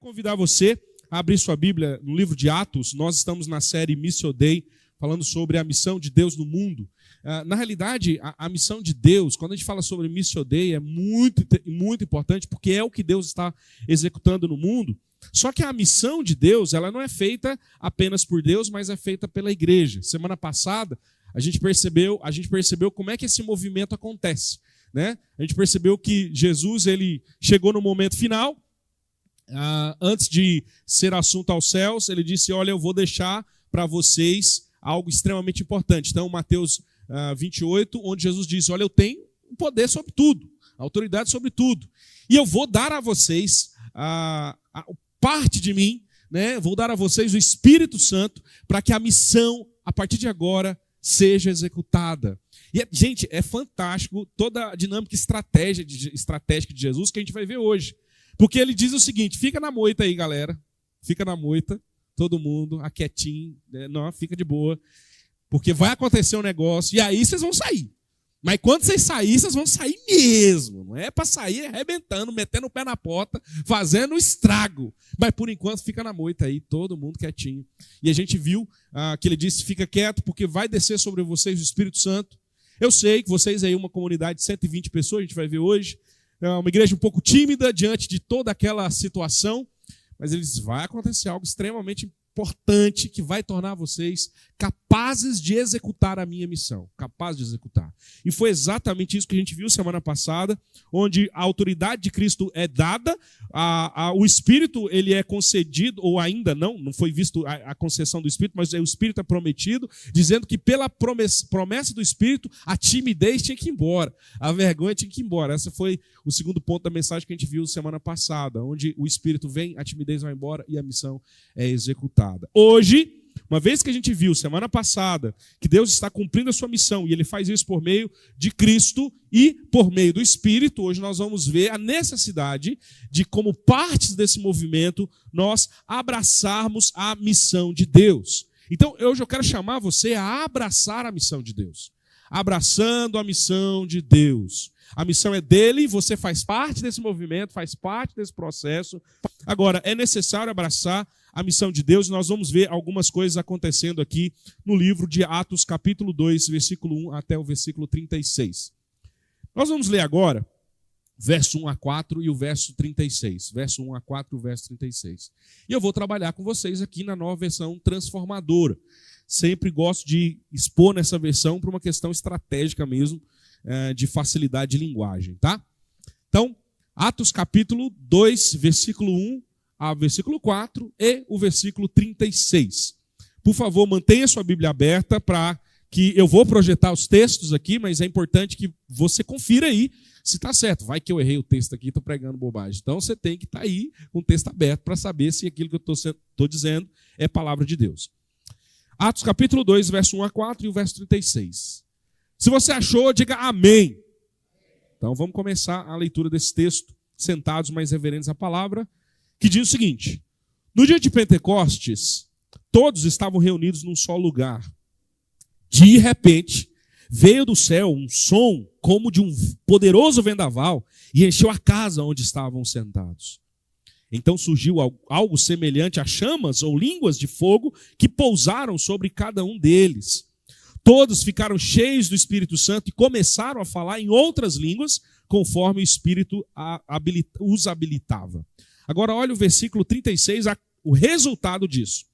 convidar você a abrir sua Bíblia no livro de Atos. Nós estamos na série Missio Dei, falando sobre a missão de Deus no mundo. Na realidade, a missão de Deus, quando a gente fala sobre Missio Dei, é muito importante, porque é o que Deus está executando no mundo. Só que a missão de Deus, ela não é feita apenas por Deus, mas é feita pela igreja. Semana passada, a gente percebeu como é que esse movimento acontece, né? A gente percebeu que Jesus ele chegou no momento final, antes de ser assunto aos céus, ele disse, olha, eu vou deixar para vocês algo extremamente importante. Então, Mateus 28, onde Jesus diz, olha, eu tenho um poder sobre tudo, autoridade sobre tudo, e eu vou dar a vocês parte de mim, né? Vou dar a vocês o Espírito Santo para que a missão, a partir de agora, seja executada. E, gente, é fantástico toda a dinâmica estratégica de Jesus que a gente vai ver hoje. Porque ele diz o seguinte, fica na moita aí, galera. Fica na moita, todo mundo, aquietinho, né? Não, fica de boa. Porque vai acontecer um negócio e aí vocês vão sair. Mas quando vocês saírem, vocês vão sair mesmo. Não é para sair arrebentando, metendo o pé na porta, fazendo estrago. Mas por enquanto fica na moita aí, todo mundo quietinho. E a gente viu que ele disse, fica quieto, porque vai descer sobre vocês o Espírito Santo. Eu sei que vocês aí, uma comunidade de 120 pessoas, a gente vai ver hoje, é uma igreja um pouco tímida diante de toda aquela situação, mas eles vai acontecer algo extremamente importante que vai tornar vocês capazes de executar a minha missão, capazes de executar. E foi exatamente isso que a gente viu semana passada, onde a autoridade de Cristo é dada, o Espírito ele é concedido, ou ainda não foi visto a concessão do Espírito, mas o Espírito é prometido, dizendo que pela promessa do Espírito, a timidez tinha que ir embora, a vergonha tinha que ir embora. Esse foi o segundo ponto da mensagem que a gente viu semana passada, onde o Espírito vem, a timidez vai embora e a missão é executada. Hoje, uma vez que a gente viu semana passada que Deus está cumprindo a sua missão e ele faz isso por meio de Cristo e por meio do Espírito, hoje nós vamos ver a necessidade de, como partes desse movimento, nós abraçarmos a missão de Deus. Então, hoje eu quero chamar você a abraçar a missão de Deus. Abraçando a missão de Deus. A missão é dele, você faz parte desse movimento, faz parte desse processo. Agora, é necessário abraçar a missão de Deus, e nós vamos ver algumas coisas acontecendo aqui no livro de Atos, capítulo 2, versículo 1 até o versículo 36. Nós vamos ler agora verso 1 a 4 e o verso 36. Verso 1 a 4 e o verso 36. E eu vou trabalhar com vocês aqui na nova versão transformadora. Sempre gosto de expor nessa versão para uma questão estratégica mesmo, de facilidade de linguagem, tá? Então, Atos capítulo 2, versículo 1 a versículo 4 e o versículo 36. Por favor, mantenha sua Bíblia aberta para que eu vou projetar os textos aqui, mas é importante que você confira aí se está certo. Vai que eu errei o texto aqui e estou pregando bobagem. Então você tem que estar aí com o texto aberto para saber se aquilo que eu estou dizendo é palavra de Deus. Atos capítulo 2, verso 1 a 4 e o verso 36. Se você achou, diga amém. Então vamos começar a leitura desse texto, sentados mais reverentes à palavra, que diz o seguinte: no dia de Pentecostes, todos estavam reunidos num só lugar. De repente, veio do céu um som como de um poderoso vendaval e encheu a casa onde estavam sentados. Então surgiu algo semelhante a chamas ou línguas de fogo que pousaram sobre cada um deles. Todos ficaram cheios do Espírito Santo e começaram a falar em outras línguas, conforme o Espírito os habilitava. Agora olha o versículo 36, o resultado disso.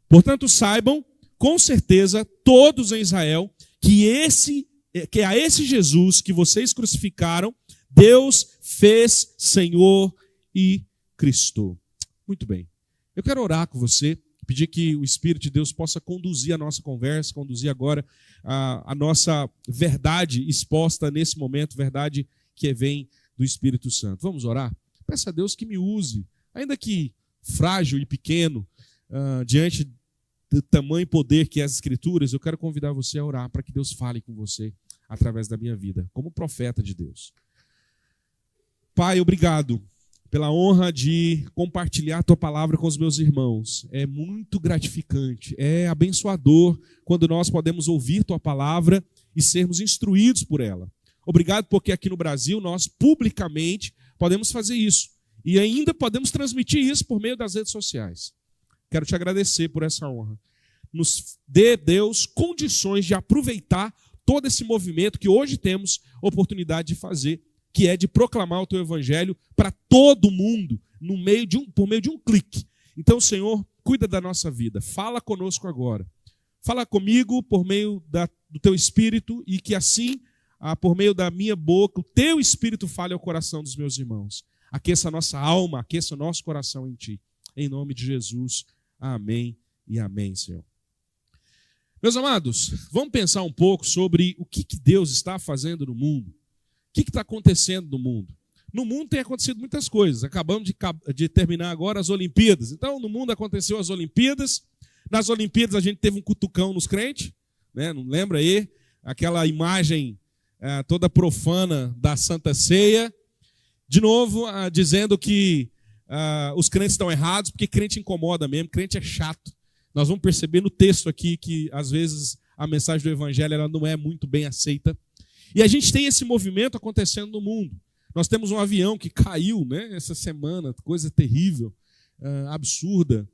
Portanto, saibam com certeza todos em Israel que a esse Jesus que vocês crucificaram, Deus fez Senhor e Cristo. Muito bem. Eu quero orar com você, pedir que o Espírito de Deus possa conduzir a nossa conversa, conduzir agora a nossa verdade exposta nesse momento, verdade que vem do Espírito Santo. Vamos orar? Peça a Deus que me use, ainda que frágil e pequeno, diante do tamanho e poder que é as Escrituras, eu quero convidar você a orar para que Deus fale com você através da minha vida, como profeta de Deus. Pai, obrigado pela honra de compartilhar a tua palavra com os meus irmãos. É muito gratificante, é abençoador quando nós podemos ouvir tua palavra e sermos instruídos por ela. Obrigado porque aqui no Brasil nós publicamente podemos fazer isso. E ainda podemos transmitir isso por meio das redes sociais. Quero te agradecer por essa honra. Nos dê, Deus, condições de aproveitar todo esse movimento que hoje temos oportunidade de fazer, que é de proclamar o teu evangelho para todo mundo, por meio de um clique. Então, Senhor, cuida da nossa vida. Fala conosco agora. Fala comigo por meio do teu Espírito e que assim, por meio da minha boca, o teu Espírito fale ao coração dos meus irmãos. Aqueça a nossa alma, aqueça o nosso coração em ti. Em nome de Jesus. Amém e amém, Senhor. Meus amados, vamos pensar um pouco sobre o que Deus está fazendo no mundo. O que está acontecendo no mundo? No mundo tem acontecido muitas coisas. Acabamos de terminar agora as Olimpíadas. Então, no mundo aconteceu as Olimpíadas. Nas Olimpíadas a gente teve um cutucão nos crentes, né? Não lembra aí? Aquela imagem toda profana da Santa Ceia. De novo, dizendo que os crentes estão errados, porque crente incomoda mesmo, crente é chato. Nós vamos perceber no texto aqui que, às vezes, a mensagem do Evangelho ela não é muito bem aceita. E a gente tem esse movimento acontecendo no mundo. Nós temos um avião que caiu, né, essa semana, coisa terrível, absurda.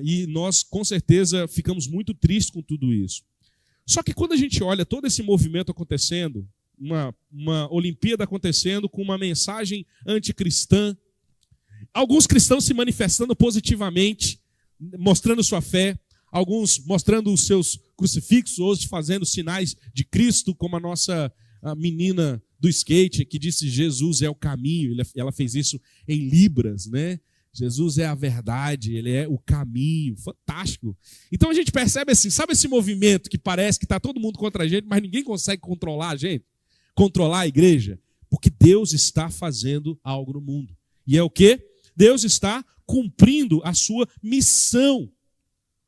E nós, com certeza, ficamos muito tristes com tudo isso. Só que quando a gente olha todo esse movimento acontecendo, uma Olimpíada acontecendo com uma mensagem anticristã, alguns cristãos se manifestando positivamente, mostrando sua fé, alguns mostrando os seus crucifixos, outros fazendo sinais de Cristo, como a nossa menina do skate, que disse Jesus é o caminho, ela fez isso em libras, né? Jesus é a verdade, ele é o caminho, fantástico. Então a gente percebe assim, sabe esse movimento que parece que está todo mundo contra a gente, mas ninguém consegue controlar a gente, controlar a igreja? Porque Deus está fazendo algo no mundo. E é o quê? Deus está cumprindo a sua missão.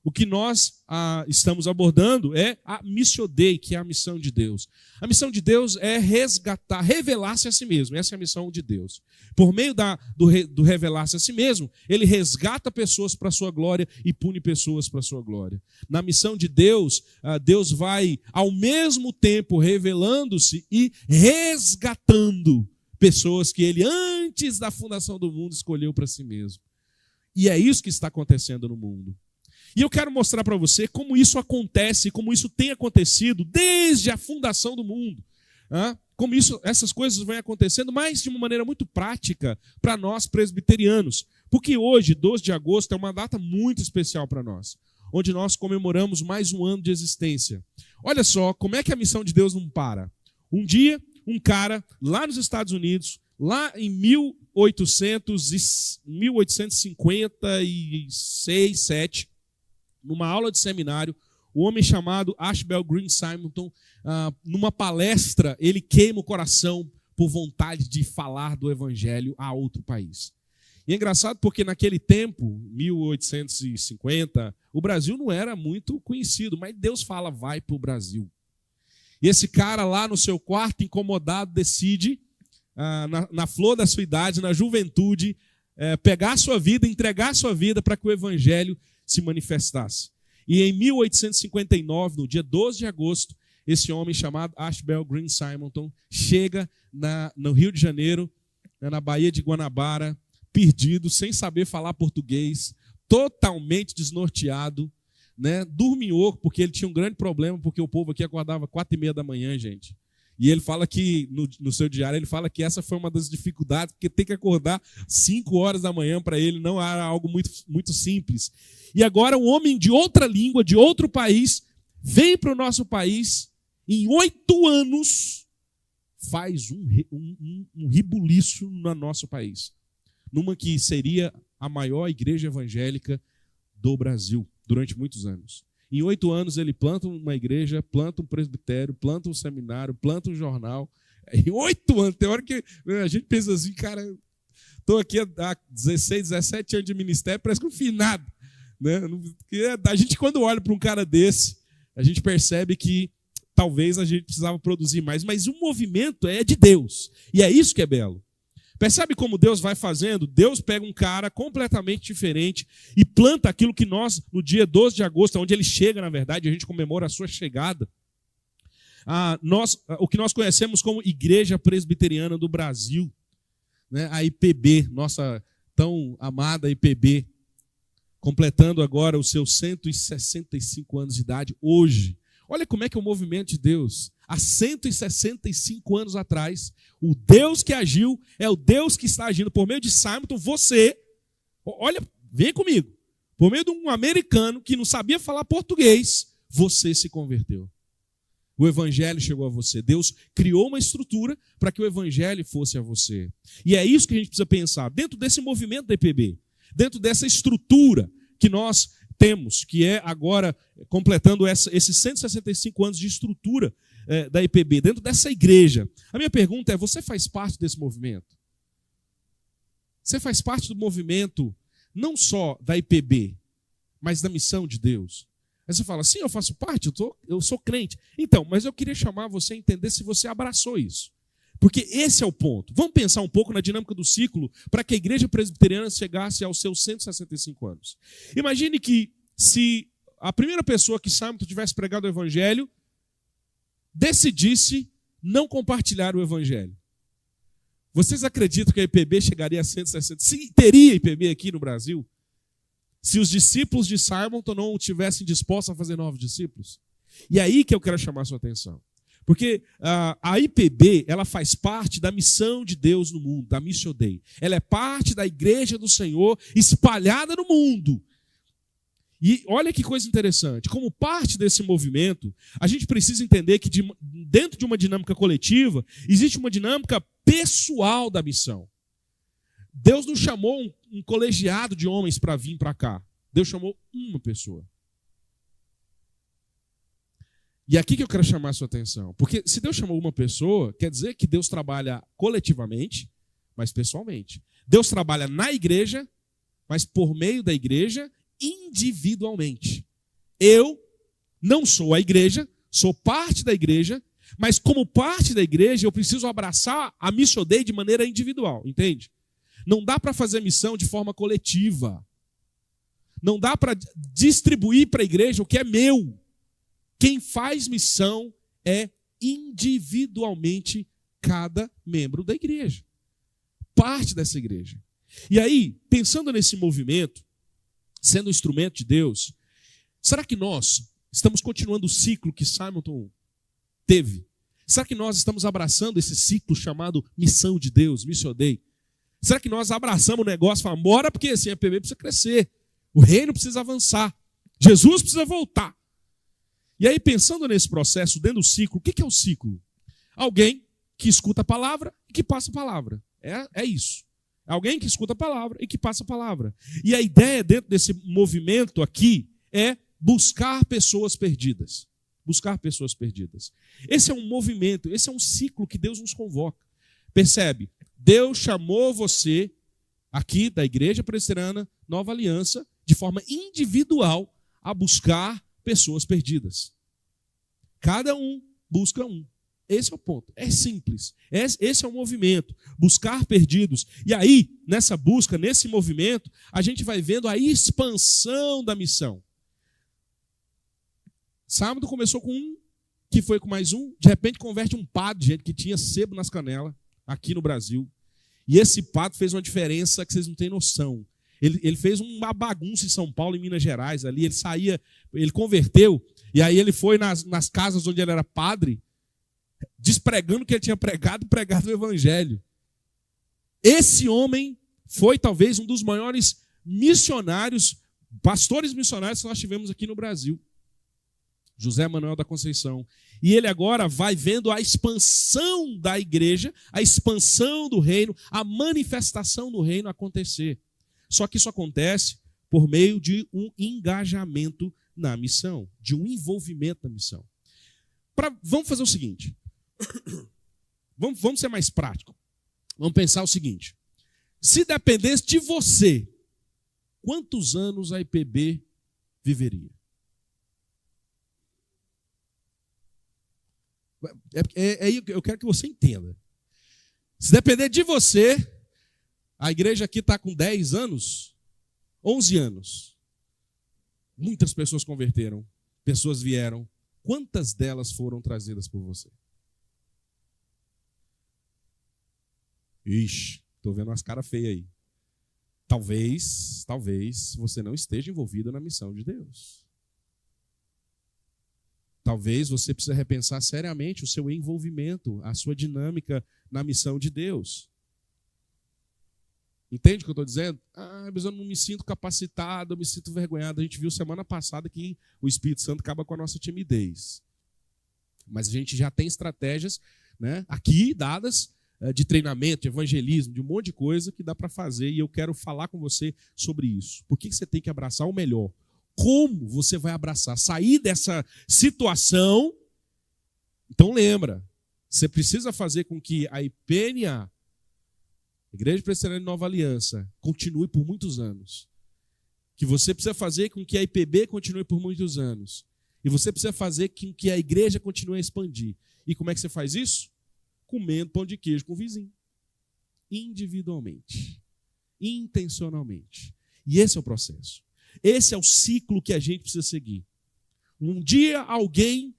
O que nós estamos abordando é a Missio Dei, que é a missão de Deus. A missão de Deus é resgatar, revelar-se a si mesmo. Essa é a missão de Deus. Por meio do revelar-se a si mesmo, ele resgata pessoas para a sua glória e pune pessoas para a sua glória. Na missão de Deus, Deus vai, ao mesmo tempo, revelando-se e resgatando pessoas que ele, antes da fundação do mundo, escolheu para si mesmo. E é isso que está acontecendo no mundo. E eu quero mostrar para você como isso acontece, como isso tem acontecido desde a fundação do mundo. Como essas coisas vão acontecendo, mas de uma maneira muito prática para nós presbiterianos. Porque hoje, 12 de agosto, é uma data muito especial para nós, onde nós comemoramos mais um ano de existência. Olha só, como é que a missão de Deus não para? Um dia, um cara lá nos Estados Unidos, lá em 1856, 1857, numa aula de seminário, um homem chamado Ashbel Green Simonton, numa palestra, ele queima o coração por vontade de falar do evangelho a outro país. E é engraçado porque naquele tempo, 1850, o Brasil não era muito conhecido, mas Deus fala, vai para o Brasil. E esse cara lá no seu quarto, incomodado, decide, na flor da sua idade, na juventude, pegar a sua vida, entregar a sua vida para que o evangelho se manifestasse. E em 1859, no dia 12 de agosto, esse homem chamado Ashbel Green Simonton chega no Rio de Janeiro, na Baía de Guanabara, perdido, sem saber falar português, totalmente desnorteado, né? Dorminhoco, porque ele tinha um grande problema, porque o povo aqui acordava 4h30 da manhã, gente. E ele fala que, no seu diário, ele fala que essa foi uma das dificuldades, porque tem que acordar 5 horas da manhã para ele, não era algo muito, muito simples. E agora um homem de outra língua, de outro país, vem para o nosso país, em 8 anos, faz um ribuliço no nosso país. Numa que seria a maior igreja evangélica do Brasil, durante muitos anos. Em 8 anos ele planta uma igreja, planta um presbitério, planta um seminário, planta um jornal. Em 8 anos, tem hora que a gente pensa assim, cara, estou aqui há 16, 17 anos de ministério, parece que não fiz nada. Né? A gente, quando olha para um cara desse, a gente percebe que talvez a gente precisava produzir mais, mas o movimento é de Deus. E é isso que é belo. Percebe como Deus vai fazendo? Deus pega um cara completamente diferente e planta aquilo que nós, no dia 12 de agosto, onde ele chega, na verdade, a gente comemora a sua chegada, o que nós conhecemos como Igreja Presbiteriana do Brasil. né? A IPB, nossa tão amada IPB, completando agora os seus 165 anos de idade hoje. Olha como é que é o movimento de Deus. Há 165 anos atrás, o Deus que agiu é o Deus que está agindo por meio de Simonton. Você, olha, vem comigo, por meio de um americano que não sabia falar português, você se converteu. O evangelho chegou a você. Deus criou uma estrutura para que o evangelho fosse a você. E é isso que a gente precisa pensar. Dentro desse movimento da IPB, dentro dessa estrutura que nós temos, que é agora completando esses 165 anos de estrutura da IPB, dentro dessa igreja. A minha pergunta é, você faz parte desse movimento? Você faz parte do movimento não só da IPB, mas da missão de Deus? Aí você fala, sim, eu faço parte, eu sou crente. Então, mas eu queria chamar você a entender se você abraçou isso. Porque esse é o ponto. Vamos pensar um pouco na dinâmica do ciclo para que a igreja presbiteriana chegasse aos seus 165 anos. Imagine que se a primeira pessoa que Simonton tivesse pregado o evangelho decidisse não compartilhar o evangelho. Vocês acreditam que a IPB chegaria a 160? Se teria IPB aqui no Brasil? Se os discípulos de Simonton não tivessem dispostos a fazer novos discípulos? E é aí que eu quero chamar a sua atenção. Porque a IPB, ela faz parte da missão de Deus no mundo, da Missio Dei. Ela é parte da igreja do Senhor espalhada no mundo. E olha que coisa interessante. Como parte desse movimento, a gente precisa entender que dentro de uma dinâmica coletiva, existe uma dinâmica pessoal da missão. Deus não chamou um colegiado de homens para vir para cá. Deus chamou uma pessoa. E aqui que eu quero chamar a sua atenção. Porque se Deus chamou uma pessoa, quer dizer que Deus trabalha coletivamente, mas pessoalmente. Deus trabalha na igreja, mas por meio da igreja, individualmente. Eu não sou a igreja, sou parte da igreja, mas como parte da igreja, eu preciso abraçar a Missio Dei de maneira individual, entende? Não dá para fazer missão de forma coletiva. Não dá para distribuir para a igreja o que é meu. Quem faz missão é individualmente cada membro da igreja. Parte dessa igreja. E aí, pensando nesse movimento, sendo um instrumento de Deus, será que nós estamos continuando o ciclo que Simonton teve? Será que nós estamos abraçando esse ciclo chamado missão de Deus, Missio Dei? Será que nós abraçamos o negócio e falamos, bora, porque assim, a IPB precisa crescer, o reino precisa avançar, Jesus precisa voltar. E aí, pensando nesse processo, dentro do ciclo, o que é o ciclo? Alguém que escuta a palavra e que passa a palavra. É isso. Alguém que escuta a palavra e que passa a palavra. E a ideia dentro desse movimento aqui é buscar pessoas perdidas. Buscar pessoas perdidas. Esse é um movimento, esse é um ciclo que Deus nos convoca. Percebe? Deus chamou você aqui da Igreja Presbiteriana Nova Aliança de forma individual a buscar pessoas perdidas. Cada um busca um. Esse é o ponto. É simples. Esse é o movimento. Buscar perdidos. E aí, nessa busca, nesse movimento, a gente vai vendo a expansão da missão. Sábado começou com um, que foi com mais um. De repente converte um padre, gente, que tinha sebo nas canelas, aqui no Brasil. E esse padre fez uma diferença que vocês não têm noção. Ele fez uma bagunça em São Paulo, em Minas Gerais, ali. Ele converteu, e aí ele foi nas casas onde ele era padre, despregando o que ele tinha pregado o evangelho. Esse homem foi talvez um dos maiores missionários, pastores missionários que nós tivemos aqui no Brasil. José Manuel da Conceição. E ele agora vai vendo a expansão da igreja, a expansão do reino, a manifestação do reino acontecer. Só que isso acontece por meio de um engajamento na missão, de um envolvimento na missão. Vamos fazer o seguinte. Vamos ser mais práticos. Vamos pensar o seguinte. Se dependesse de você, quantos anos a IPB viveria? Eu quero que você entenda. Se depender de você, a igreja aqui está com 10 anos, 11 anos. Muitas pessoas converteram, pessoas vieram. Quantas delas foram trazidas por você? Ixi, Estou vendo umas caras feias aí. Talvez você não esteja envolvido na missão de Deus. Talvez você precise repensar seriamente o seu envolvimento, a sua dinâmica na missão de Deus. Entende o que eu estou dizendo? Mas eu não me sinto capacitado, eu me sinto vergonhado. A gente viu semana passada que o Espírito Santo acaba com a nossa timidez. Mas a gente já tem estratégias, né, aqui dadas de treinamento, de evangelismo, de um monte de coisa que dá para fazer. E eu quero falar com você sobre isso. Por que você tem que abraçar o melhor? Como você vai abraçar? Sair dessa situação. Então lembra, você precisa fazer com que a IPNA, Igreja Presbiteriana de Nova Aliança, continue por muitos anos. Que você precisa fazer com que a IPB continue por muitos anos. E você precisa fazer com que a igreja continue a expandir. E como é que você faz isso? Comendo pão de queijo com o vizinho. Individualmente. Intencionalmente. E esse é o processo. Esse é o ciclo que a gente precisa seguir. Um dia alguém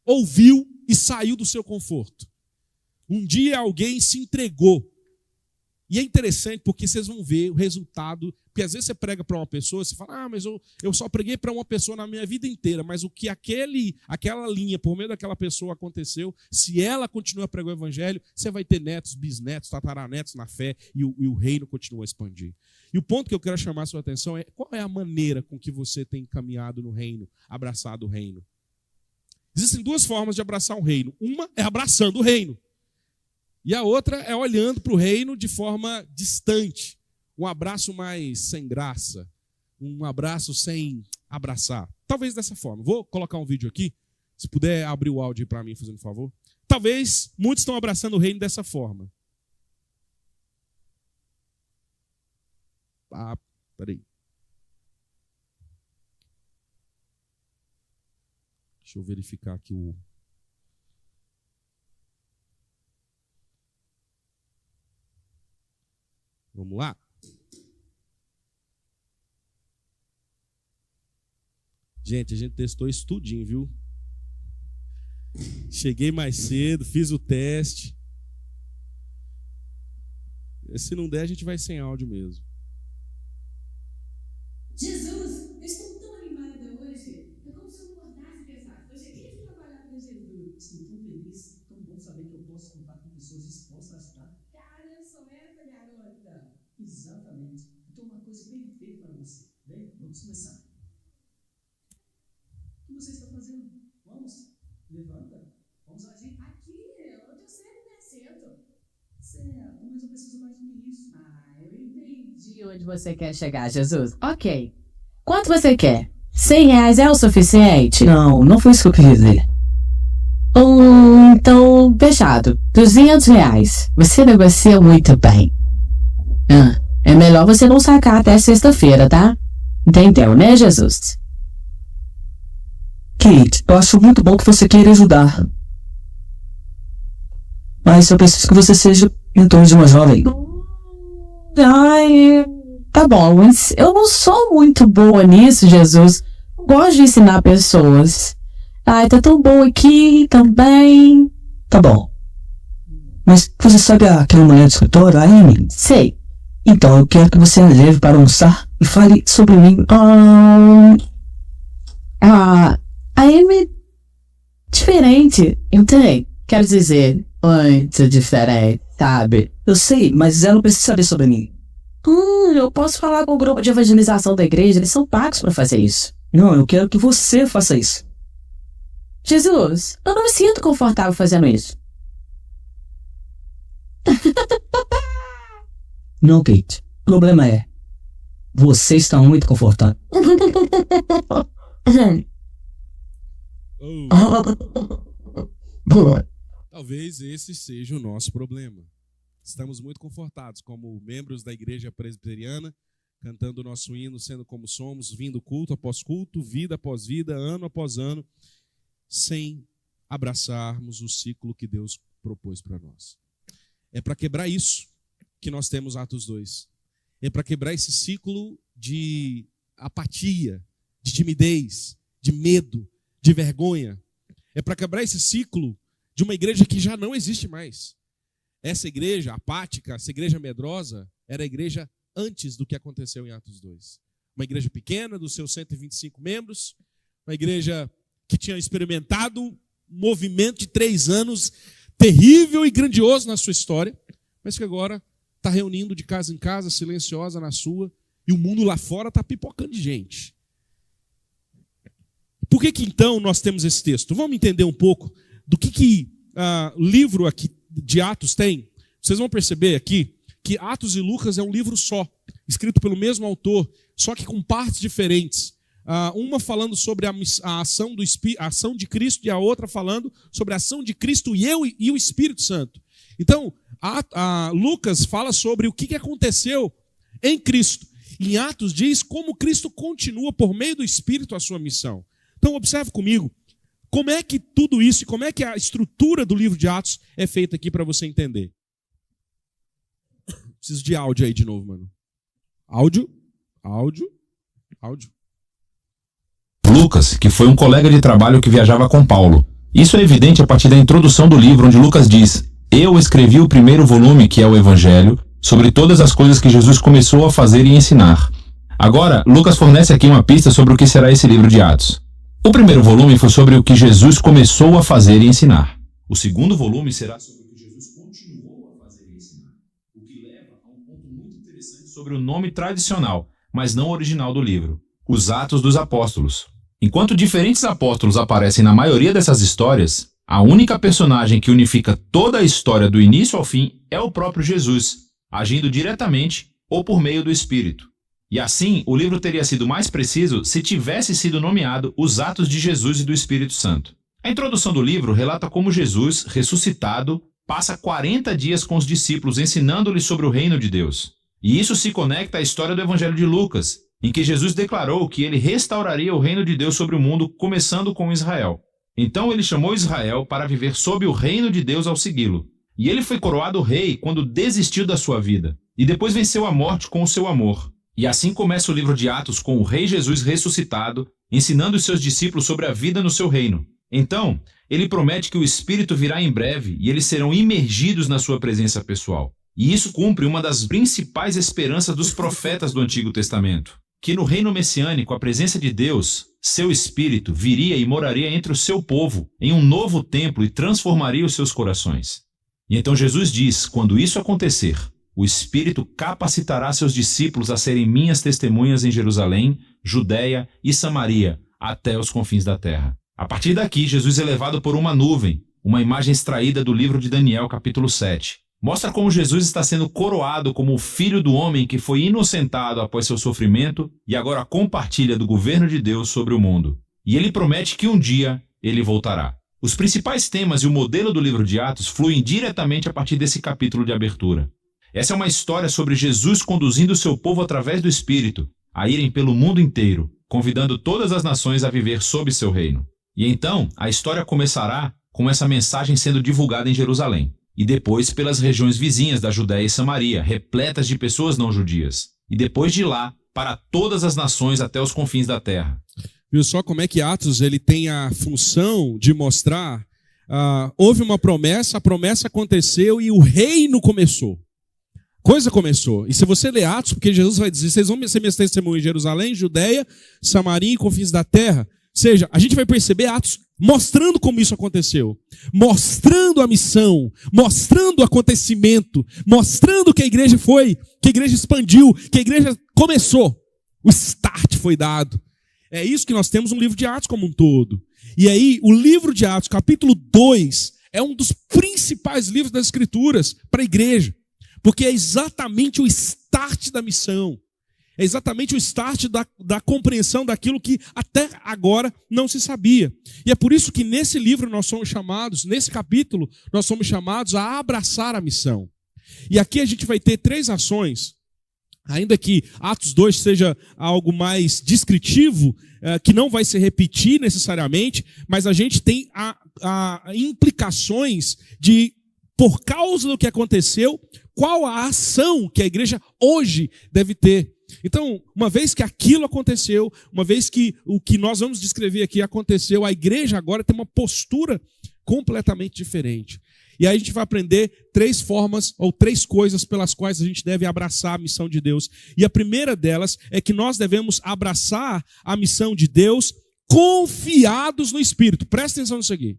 ouviu e saiu do seu conforto. Um dia alguém se entregou. E é interessante porque vocês vão ver o resultado. Porque às vezes você prega para uma pessoa, você fala, mas eu só preguei para uma pessoa na minha vida inteira. Mas o que aquela linha, por meio daquela pessoa aconteceu, se ela continua a pregar o evangelho, você vai ter netos, bisnetos, tataranetos na fé e o reino continua a expandir. E o ponto que eu quero chamar a sua atenção é qual é a maneira com que você tem caminhado no reino, abraçado o reino. Existem duas formas de abraçar o reino. Uma é abraçando o reino. E a outra é olhando para o reino de forma distante. Um abraço mais sem graça. Um abraço sem abraçar. Talvez dessa forma. Vou colocar um vídeo aqui. Se puder abrir o áudio para mim, fazendo um favor. Talvez muitos estão abraçando o reino dessa forma. Peraí. Deixa eu verificar aqui o... Vamos lá? Gente, a gente testou isso tudinho, viu? Cheguei mais cedo, fiz o teste. Se não der, a gente vai sem áudio mesmo. Jesus, eu estou tão animada hoje. É como se eu acordasse e pensasse, eu cheguei de trabalhar para Jesus. Estou tão feliz, tão bom saber que eu posso contar com pessoas dispostas a ajudar. Cara, eu sou essa garota. Exatamente. Então uma coisa perfeita para você. Bem, vamos começar. O que você está fazendo? Vamos, levanta, vamos agir. Aqui, onde eu sempre me assento. Certo, mas eu preciso mais do que isso. Eu entendi onde você quer chegar, Jesus. Ok. Quanto você quer? R$100 é o suficiente? Não foi isso que eu queria dizer. Então, fechado. R$200. Você negocia muito bem. É melhor você não sacar até sexta-feira, tá? Entendeu, né, Jesus? Kate, eu acho muito bom que você queira ajudar. Mas eu preciso que você seja mentor de uma jovem. Tá bom, mas eu não sou muito boa nisso, Jesus. Eu gosto de ensinar pessoas. Tá tão bom aqui também. Tá bom. Mas você sabe aquela mulher do escritório, a Amy? Sei. Então eu quero que você a leve para almoçar e fale sobre mim. A Amy diferente. Quero dizer, muito diferente, sabe? Eu sei, mas ela não precisa saber sobre mim. Eu posso falar com o grupo de evangelização da igreja, eles são pagos para fazer isso. Não, eu quero que você faça isso. Jesus, eu não me sinto confortável fazendo isso. Não, Kate. O problema é, você está muito confortável. Talvez esse seja o nosso problema. Estamos muito confortados como membros da igreja presbiteriana, cantando o nosso hino, sendo como somos, vindo culto após culto, vida após vida, ano após ano, sem abraçarmos o ciclo que Deus propôs para nós. É para quebrar isso que nós temos Atos 2. É para quebrar esse ciclo de apatia, de timidez, de medo, de vergonha. É para quebrar esse ciclo de uma igreja que já não existe mais. essa igreja apática, essa igreja medrosa, era a igreja antes do que aconteceu em Atos 2. Uma igreja pequena, dos seus 125 membros, uma igreja que tinha experimentado um movimento de 3 anos terrível e grandioso na sua história, mas que agora está reunindo de casa em casa, silenciosa na sua, e o mundo lá fora está pipocando de gente. Por que então nós temos esse texto? Vamos entender um pouco do que o livro aqui de Atos tem. Vocês vão perceber aqui que Atos e Lucas é um livro só, escrito pelo mesmo autor, só que com partes diferentes. Uma falando sobre a ação de Cristo e a outra falando sobre a ação de Cristo e o Espírito Santo. Então, Lucas fala sobre o que aconteceu em Cristo. Em Atos diz como Cristo continua por meio do Espírito a sua missão. Então, observe comigo como é que tudo isso e como é que a estrutura do livro de Atos é feita aqui para você entender. Preciso de áudio aí de novo, mano. Áudio. Lucas, que foi um colega de trabalho que viajava com Paulo. Isso é evidente a partir da introdução do livro, onde Lucas diz: eu escrevi o primeiro volume, que é o Evangelho, sobre todas as coisas que Jesus começou a fazer e ensinar. Agora, Lucas fornece aqui uma pista sobre o que será esse livro de Atos. O primeiro volume foi sobre o que Jesus começou a fazer e ensinar. O segundo volume será sobre o que Jesus continuou a fazer e ensinar. O que leva a um ponto muito interessante sobre o nome tradicional, mas não original do livro: os Atos dos Apóstolos. Enquanto diferentes apóstolos aparecem na maioria dessas histórias, a única personagem que unifica toda a história do início ao fim é o próprio Jesus, agindo diretamente ou por meio do Espírito. E assim, o livro teria sido mais preciso se tivesse sido nomeado Os Atos de Jesus e do Espírito Santo. A introdução do livro relata como Jesus, ressuscitado, passa 40 dias com os discípulos ensinando-lhes sobre o reino de Deus. E isso se conecta à história do Evangelho de Lucas, em que Jesus declarou que ele restauraria o reino de Deus sobre o mundo, começando com Israel. Então ele chamou Israel para viver sob o reino de Deus ao segui-lo. E ele foi coroado rei quando desistiu da sua vida, e depois venceu a morte com o seu amor. E assim começa o livro de Atos com o rei Jesus ressuscitado, ensinando os seus discípulos sobre a vida no seu reino. Então, ele promete que o Espírito virá em breve e eles serão imergidos na sua presença pessoal. E isso cumpre uma das principais esperanças dos profetas do Antigo Testamento: que no reino messiânico a presença de Deus, seu Espírito, viria e moraria entre o seu povo em um novo templo e transformaria os seus corações. E então Jesus diz: quando isso acontecer, o Espírito capacitará seus discípulos a serem minhas testemunhas em Jerusalém, Judeia e Samaria, até os confins da terra. A partir daqui, Jesus é levado por uma nuvem, uma imagem extraída do livro de Daniel, capítulo 7. Mostra como Jesus está sendo coroado como o Filho do Homem que foi inocentado após seu sofrimento e agora compartilha do governo de Deus sobre o mundo. E ele promete que um dia ele voltará. Os principais temas e o modelo do livro de Atos fluem diretamente a partir desse capítulo de abertura. Essa é uma história sobre Jesus conduzindo o seu povo através do Espírito a irem pelo mundo inteiro, convidando todas as nações a viver sob seu reino. E então, a história começará com essa mensagem sendo divulgada em Jerusalém, e depois pelas regiões vizinhas da Judéia e Samaria, repletas de pessoas não judias, e depois de lá, para todas as nações até os confins da terra. Viu só como é que Atos ele tem a função de mostrar, houve uma promessa, a promessa aconteceu e o reino começou. Coisa começou. E se você ler Atos, porque Jesus vai dizer, vocês vão ser minhas testemunhas em Jerusalém, Judéia, Samaria e confins da terra. Ou seja, a gente vai perceber Atos mostrando como isso aconteceu, mostrando a missão, mostrando o acontecimento, mostrando que a igreja foi, que a igreja expandiu, que a igreja começou. O start foi dado. É isso que nós temos no livro de Atos como um todo. E aí, o livro de Atos, capítulo 2, é um dos principais livros das Escrituras para a igreja. Porque é exatamente o start da missão. É exatamente o start da compreensão daquilo que até agora não se sabia. E é por isso que nesse livro nós somos chamados, nesse capítulo, nós somos chamados a abraçar a missão. E aqui a gente vai ter 3 ações. Ainda que Atos 2 seja algo mais descritivo, que não vai se repetir necessariamente, mas a gente tem implicações de, por causa do que aconteceu, qual a ação que a igreja hoje deve ter. Então, uma vez que aquilo aconteceu, uma vez que o que nós vamos descrever aqui aconteceu, a igreja agora tem uma postura completamente diferente. E aí a gente vai aprender 3 formas ou 3 coisas pelas quais a gente deve abraçar a missão de Deus. E a primeira delas é que nós devemos abraçar a missão de Deus confiados no Espírito. Presta atenção nisso aqui.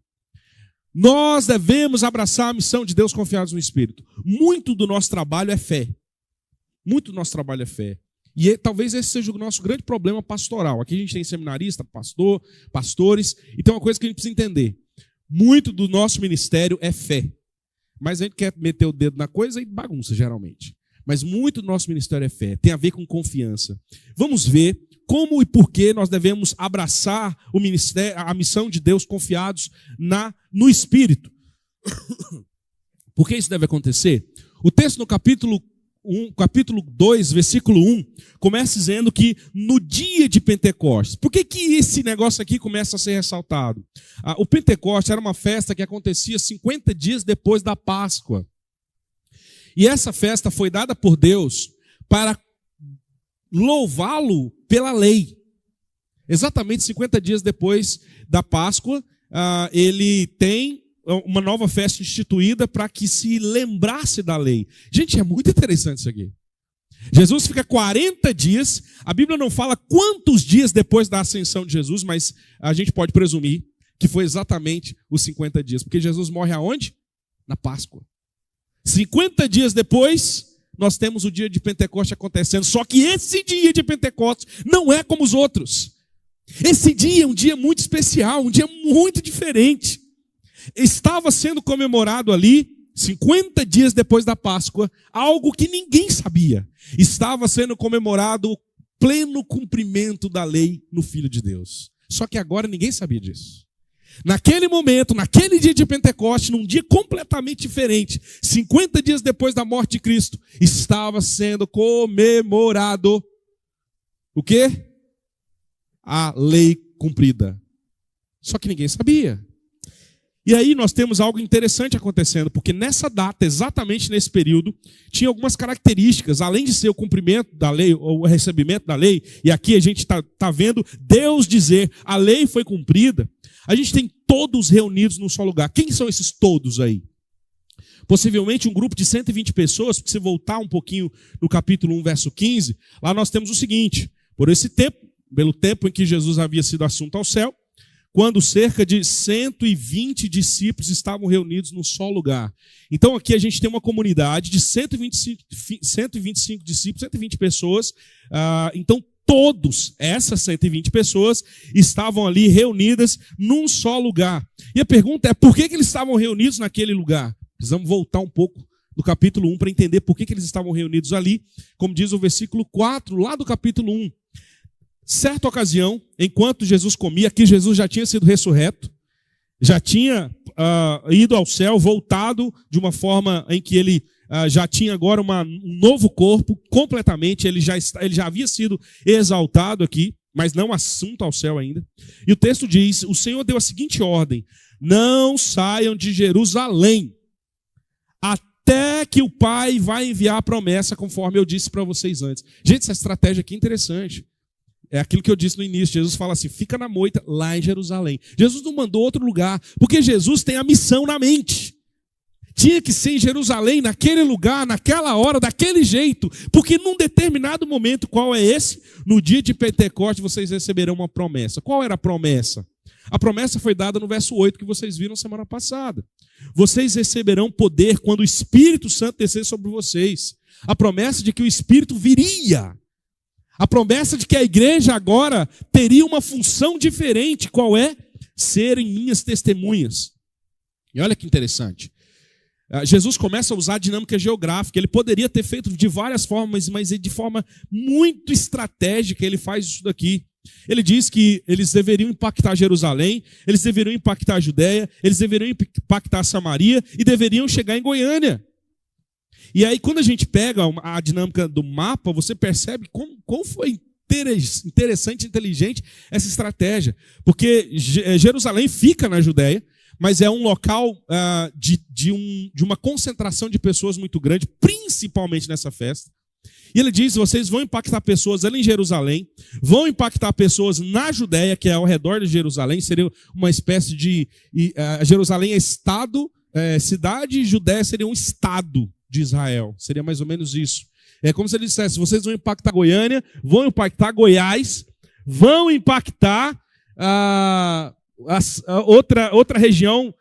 Nós devemos abraçar a missão de Deus confiados no Espírito. Muito do nosso trabalho é fé. Muito do nosso trabalho é fé. E talvez esse seja o nosso grande problema pastoral. Aqui a gente tem seminarista, pastor, pastores. E tem uma coisa que a gente precisa entender. Muito do nosso ministério é fé. Mas a gente quer meter o dedo na coisa e bagunça, geralmente. Mas muito do nosso ministério é fé. Tem a ver com confiança. Vamos ver como e por que nós devemos abraçar o ministério, a missão de Deus confiados no Espírito. Por que isso deve acontecer? O texto no capítulo 2, versículo 1, começa dizendo que no dia de Pentecostes. Por que esse negócio aqui começa a ser ressaltado? O Pentecostes era uma festa que acontecia 50 dias depois da Páscoa. E essa festa foi dada por Deus para louvá-lo pela lei. Exatamente 50 dias depois da Páscoa, ele tem uma nova festa instituída para que se lembrasse da lei. Gente, é muito interessante isso aqui. Jesus fica 40 dias, a Bíblia não fala quantos dias depois da ascensão de Jesus, mas a gente pode presumir que foi exatamente os 50 dias, porque Jesus morre aonde? Na Páscoa. 50 dias depois, nós temos o dia de Pentecostes acontecendo, só que esse dia de Pentecostes não é como os outros. Esse dia é um dia muito especial, um dia muito diferente. Estava sendo comemorado ali, 50 dias depois da Páscoa, algo que ninguém sabia. Estava sendo comemorado o pleno cumprimento da lei no Filho de Deus. Só que agora ninguém sabia disso. Naquele momento, naquele dia de Pentecostes, num dia completamente diferente, 50 dias depois da morte de Cristo, estava sendo comemorado o quê? A lei cumprida. Só que ninguém sabia. E aí nós temos algo interessante acontecendo, porque nessa data, exatamente nesse período, tinha algumas características, além de ser o cumprimento da lei, ou o recebimento da lei, e aqui a gente está vendo Deus dizer, a lei foi cumprida, a gente tem todos reunidos num só lugar. Quem são esses todos aí? Possivelmente um grupo de 120 pessoas, porque se voltar um pouquinho no capítulo 1, verso 15, lá nós temos o seguinte, por esse tempo, pelo tempo em que Jesus havia sido assunto ao céu, quando cerca de 120 discípulos estavam reunidos num só lugar. Então aqui a gente tem uma comunidade de 125 discípulos, 120 pessoas. Então todos, essas 120 pessoas, estavam ali reunidas num só lugar. E a pergunta é, por que eles estavam reunidos naquele lugar? Precisamos voltar um pouco do capítulo 1 para entender por que eles estavam reunidos ali. Como diz o versículo 4, lá do capítulo 1. Certa ocasião, enquanto Jesus comia, aqui Jesus já tinha sido ressurreto, já tinha ido ao céu, voltado de uma forma em que ele já tinha agora um novo corpo, completamente, ele já havia sido exaltado aqui, mas não assunto ao céu ainda. E o texto diz, o Senhor deu a seguinte ordem, não saiam de Jerusalém, até que o Pai vai enviar a promessa, conforme eu disse para vocês antes. Gente, essa estratégia aqui é interessante. É aquilo que eu disse no início, Jesus fala assim, fica na moita lá em Jerusalém. Jesus não mandou outro lugar, porque Jesus tem a missão na mente. Tinha que ser em Jerusalém, naquele lugar, naquela hora, daquele jeito, porque num determinado momento, qual é esse? No dia de Pentecostes vocês receberão uma promessa. Qual era a promessa? A promessa foi dada no verso 8 que vocês viram semana passada. Vocês receberão poder quando o Espírito Santo descer sobre vocês. A promessa de que o Espírito viria. A promessa de que a igreja agora teria uma função diferente. Qual é? Serem minhas testemunhas. E olha que interessante. Jesus começa a usar a dinâmica geográfica. Ele poderia ter feito de várias formas, mas de forma muito estratégica ele faz isso daqui. Ele diz que eles deveriam impactar Jerusalém, eles deveriam impactar a Judéia, eles deveriam impactar Samaria e deveriam chegar em Goiânia. E aí, quando a gente pega a dinâmica do mapa, você percebe como foi interessante e inteligente essa estratégia. Porque Jerusalém fica na Judéia, mas é um local de uma concentração de pessoas muito grande, principalmente nessa festa. E ele diz, vocês vão impactar pessoas ali em Jerusalém, vão impactar pessoas na Judéia, que é ao redor de Jerusalém, seria uma espécie de... Jerusalém é estado cidade, Judéia seria um estado de Israel. Seria mais ou menos isso. É como se ele dissesse, vocês vão impactar Goiânia, vão impactar Goiás, vão impactar outra região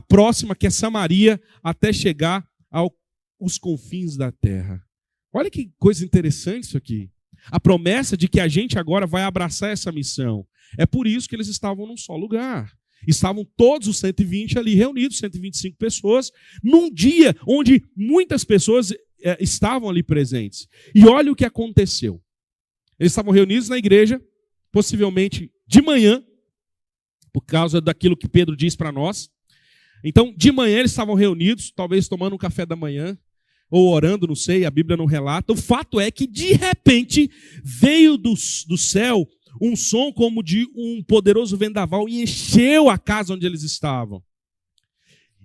próxima, que é Samaria, até chegar aos confins da terra. Olha que coisa interessante isso aqui. A promessa de que a gente agora vai abraçar essa missão. É por isso que eles estavam num só lugar. Estavam todos os 120 ali reunidos, 125 pessoas, num dia onde muitas pessoas estavam ali presentes. E olha o que aconteceu. Eles estavam reunidos na igreja, possivelmente de manhã, por causa daquilo que Pedro diz para nós. Então, de manhã eles estavam reunidos, talvez tomando um café da manhã, ou orando, não sei, a Bíblia não relata. O fato é que, de repente, veio do céu um som como de um poderoso vendaval e encheu a casa onde eles estavam.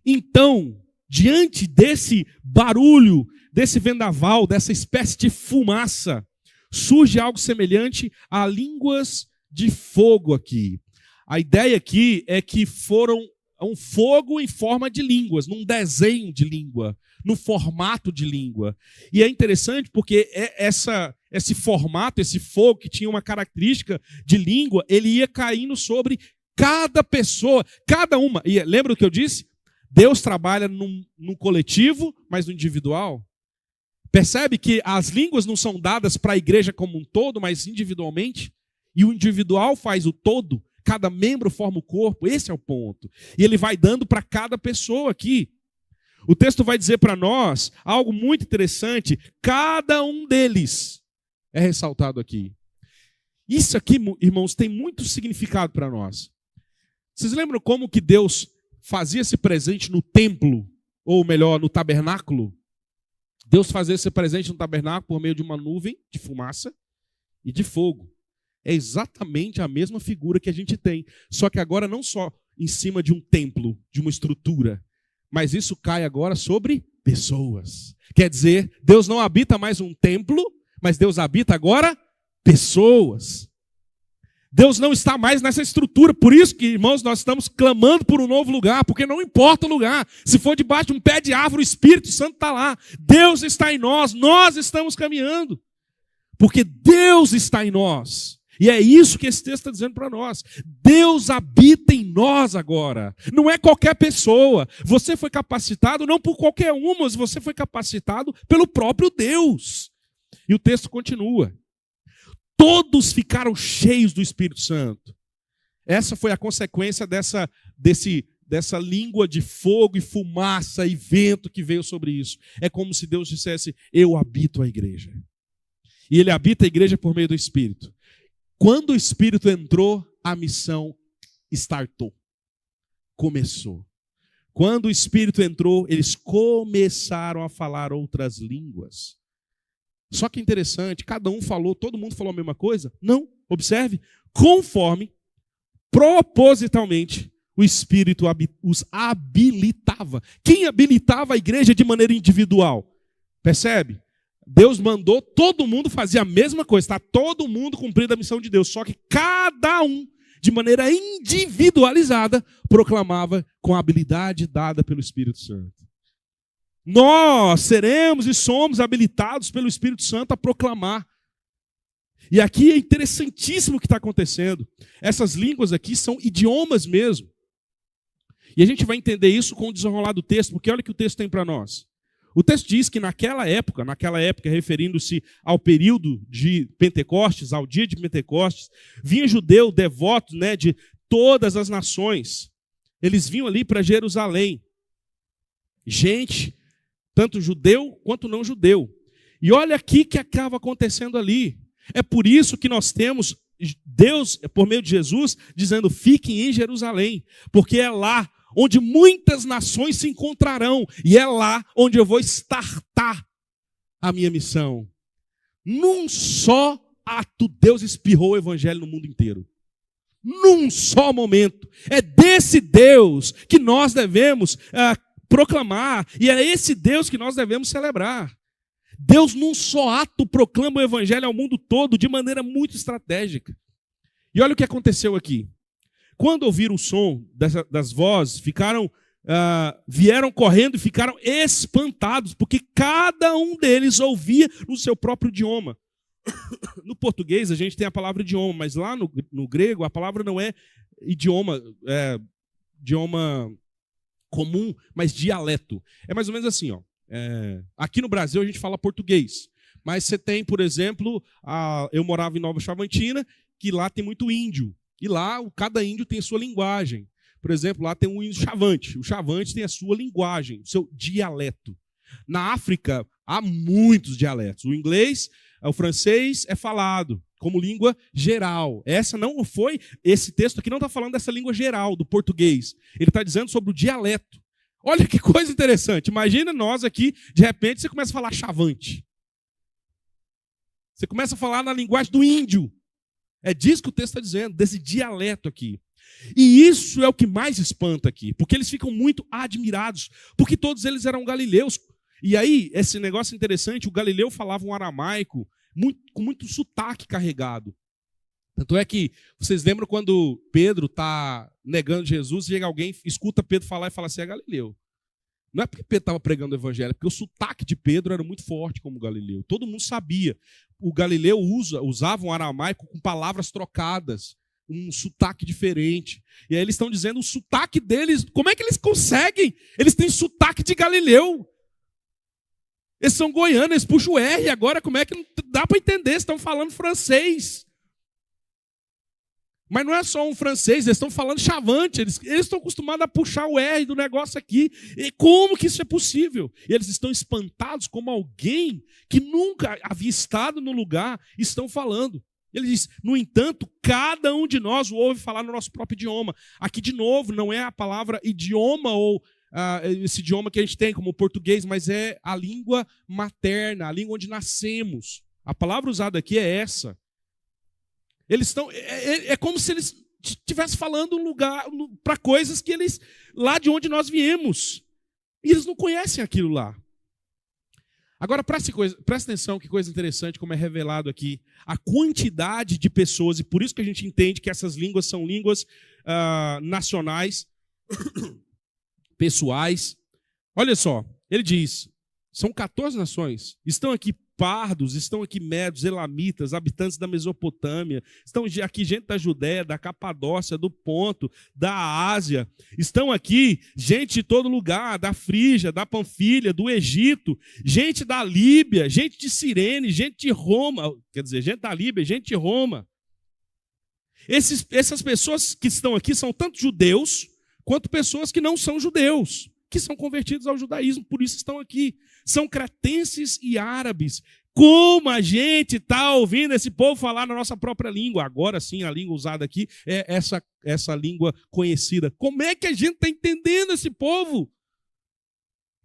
Então, diante desse barulho, desse vendaval, dessa espécie de fumaça, surge algo semelhante a línguas de fogo aqui. A ideia aqui é que foram um fogo em forma de línguas, num desenho de língua, no formato de língua. E é interessante porque esse formato, esse fogo que tinha uma característica de língua, ele ia caindo sobre cada pessoa, cada uma. E lembra do que eu disse? Deus trabalha num coletivo, mas no individual. Percebe que as línguas não são dadas para a igreja como um todo, mas individualmente? E o individual faz o todo. Cada membro forma o corpo, esse é o ponto. E ele vai dando para cada pessoa aqui. O texto vai dizer para nós algo muito interessante. Cada um deles é ressaltado aqui. Isso aqui, irmãos, tem muito significado para nós. Vocês lembram como que Deus fazia esse presente no templo? Ou melhor, no tabernáculo? Deus fazia esse presente no tabernáculo por meio de uma nuvem de fumaça e de fogo. É exatamente a mesma figura que a gente tem. Só que agora não só em cima de um templo, de uma estrutura, mas isso cai agora sobre pessoas. Quer dizer, Deus não habita mais um templo, mas Deus habita agora pessoas. Deus não está mais nessa estrutura. Por isso que, irmãos, nós estamos clamando por um novo lugar, porque não importa o lugar. Se for debaixo de um pé de árvore, o Espírito Santo está lá. Deus está em nós, nós estamos caminhando. Porque Deus está em nós. E é isso que esse texto está dizendo para nós. Deus habita em nós agora. Não é qualquer pessoa. Você foi capacitado não por qualquer uma, mas você foi capacitado pelo próprio Deus. E o texto continua. Todos ficaram cheios do Espírito Santo. Essa foi a consequência dessa língua de fogo e fumaça e vento que veio sobre isso. É como se Deus dissesse, eu habito a igreja. E ele habita a igreja por meio do Espírito. Quando o Espírito entrou, a missão startou. Começou. Quando o Espírito entrou, eles começaram a falar outras línguas. Só que interessante, cada um falou, todo mundo falou a mesma coisa? Não, observe, conforme, propositalmente, o Espírito os habilitava. Quem habilitava a igreja de maneira individual? Percebe? Deus mandou, todo mundo fazer a mesma coisa, está todo mundo cumprindo a missão de Deus, só que cada um, de maneira individualizada, proclamava com a habilidade dada pelo Espírito Santo. Nós seremos e somos habilitados pelo Espírito Santo a proclamar. E aqui é interessantíssimo o que está acontecendo. Essas línguas aqui são idiomas mesmo. E a gente vai entender isso com o desenrolar do texto, porque olha o que o texto tem para nós. O texto diz que naquela época, referindo-se ao período de Pentecostes, ao dia de Pentecostes, vinha judeu devoto, de todas as nações. Eles vinham ali para Jerusalém. Gente, tanto judeu quanto não judeu. E olha aqui que acaba acontecendo ali. É por isso que nós temos Deus, por meio de Jesus, dizendo, fiquem em Jerusalém, porque é lá onde muitas nações se encontrarão, e é lá onde eu vou startar a minha missão. Num só ato, Deus espirrou o evangelho no mundo inteiro. Num só momento. É desse Deus que nós devemos proclamar, e é esse Deus que nós devemos celebrar. Deus, num só ato, proclama o evangelho ao mundo todo, de maneira muito estratégica. E olha o que aconteceu aqui. Quando ouviram o som das vozes, ficaram vieram correndo e ficaram espantados, porque cada um deles ouvia no seu próprio idioma. No português a gente tem a palavra idioma, mas lá no grego a palavra não é idioma comum, mas dialeto. É mais ou menos assim, ó. Aqui no Brasil a gente fala português, mas você tem, por exemplo, eu morava em Nova Chavantina, que lá tem muito índio, e lá cada índio tem a sua linguagem. Por exemplo, lá tem um índio chavante, o chavante tem a sua linguagem, o seu dialeto. Na África há muitos dialetos, o inglês, o francês é falado como língua geral. Esse texto aqui não está falando dessa língua geral, do português. Ele está dizendo sobre o dialeto. Olha que coisa interessante. Imagina nós aqui, de repente, você começa a falar chavante. Você começa a falar na linguagem do índio. É disso que o texto está dizendo, desse dialeto aqui. E isso é o que mais espanta aqui, porque eles ficam muito admirados, porque todos eles eram galileus. E aí, esse negócio interessante, o galileu falava um aramaico com muito sotaque carregado. Tanto é que, vocês lembram quando Pedro está negando Jesus, chega alguém, escuta Pedro falar e fala assim, é galileu. Não é porque Pedro estava pregando o evangelho, é porque o sotaque de Pedro era muito forte como galileu. Todo mundo sabia. O galileu usava um aramaico com palavras trocadas, um sotaque diferente. E aí eles estão dizendo o sotaque deles, como é que eles conseguem? Eles têm sotaque de galileu. Eles são goianos, eles puxam o R agora, como é que não dá para entender? Eles estão falando francês. Mas não é só um francês, eles estão falando chavante, eles estão acostumados a puxar o R do negócio aqui. E como que isso é possível? E eles estão espantados como alguém que nunca havia estado no lugar estão falando. Ele diz, no entanto, cada um de nós o ouve falar no nosso próprio idioma. Aqui, de novo, não é a palavra idioma ou esse idioma que a gente tem como português, mas é a língua materna, a língua onde nascemos. A palavra usada aqui é essa. Eles estão. É como se eles estivessem falando um lugar para coisas que eles. Lá de onde nós viemos. E eles não conhecem aquilo lá. Agora, preste atenção, que coisa interessante, como é revelado aqui. A quantidade de pessoas, e por isso que a gente entende que essas línguas são línguas nacionais, pessoais. Olha só, ele diz, são 14 nações. Estão aqui pardos, estão aqui medos, elamitas, habitantes da Mesopotâmia, estão aqui gente da Judéia, da Capadócia, do Ponto, da Ásia, estão aqui gente de todo lugar, da Frígia, da Panfilha, do Egito, gente da Líbia, gente de Cirene, gente de Roma, quer dizer, gente da Líbia, gente de Roma. Essas pessoas que estão aqui são tanto judeus, quanto pessoas que não são judeus, que são convertidos ao judaísmo, por isso estão aqui. São cretenses e árabes. Como a gente está ouvindo esse povo falar na nossa própria língua? Agora sim, a língua usada aqui é essa língua conhecida. Como é que a gente está entendendo esse povo?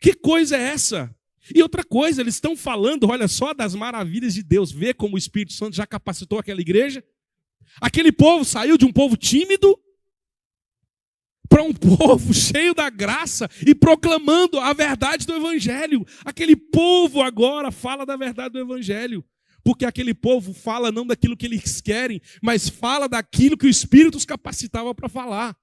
Que coisa é essa? E outra coisa, eles estão falando, olha só, das maravilhas de Deus. Vê como o Espírito Santo já capacitou aquela igreja? Aquele povo saiu de um povo tímido para um povo cheio da graça e proclamando a verdade do Evangelho. Aquele povo agora fala da verdade do Evangelho. Porque aquele povo fala não daquilo que eles querem, mas fala daquilo que o Espírito os capacitava para falar.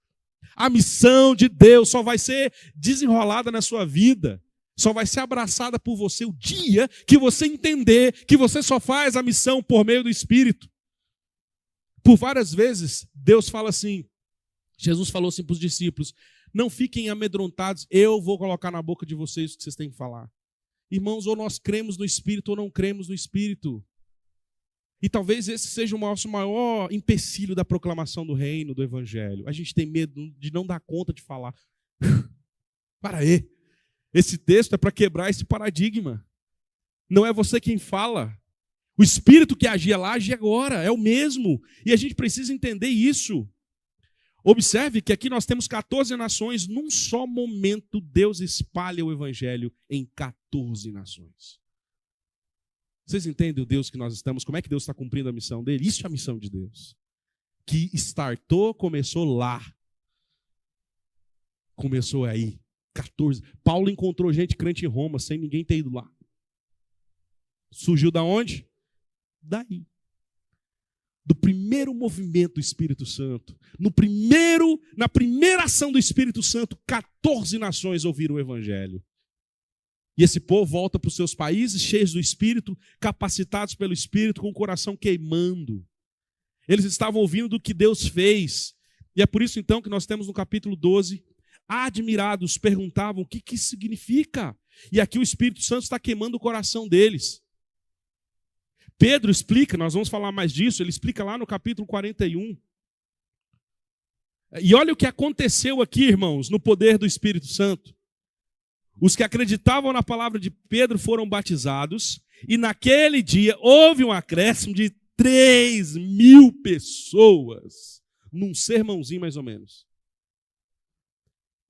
A missão de Deus só vai ser desenrolada na sua vida, só vai ser abraçada por você o dia que você entender que você só faz a missão por meio do Espírito. Por várias vezes, Deus fala assim, Jesus falou assim para os discípulos, não fiquem amedrontados, eu vou colocar na boca de vocês o que vocês têm que falar. Irmãos, ou nós cremos no Espírito ou não cremos no Espírito. E talvez esse seja o nosso maior empecilho da proclamação do reino, do Evangelho. A gente tem medo de não dar conta de falar. Para aí. Esse texto é para quebrar esse paradigma. Não é você quem fala. O Espírito que agia lá, age agora. É o mesmo. E a gente precisa entender isso. Observe que aqui nós temos 14 nações, num só momento Deus espalha o Evangelho em 14 nações. Vocês entendem o Deus que nós estamos? Como é que Deus está cumprindo a missão dele? Isso é a missão de Deus. Que começou lá. Começou aí. 14. Paulo encontrou gente crente em Roma, sem ninguém ter ido lá. Surgiu da onde? Daí. do primeiro movimento do Espírito Santo, na primeira ação do Espírito Santo, 14 nações ouviram o Evangelho. E esse povo volta para os seus países, cheios do Espírito, capacitados pelo Espírito, com o coração queimando. Eles estavam ouvindo do que Deus fez. E é por isso então que nós temos no capítulo 12, admirados, perguntavam o que isso significa. E aqui o Espírito Santo está queimando o coração deles. Pedro explica, nós vamos falar mais disso, ele explica lá no capítulo 41. E olha o que aconteceu aqui, irmãos, no poder do Espírito Santo. Os que acreditavam na palavra de Pedro foram batizados, e naquele dia houve um acréscimo de 3.000 pessoas, num sermãozinho mais ou menos.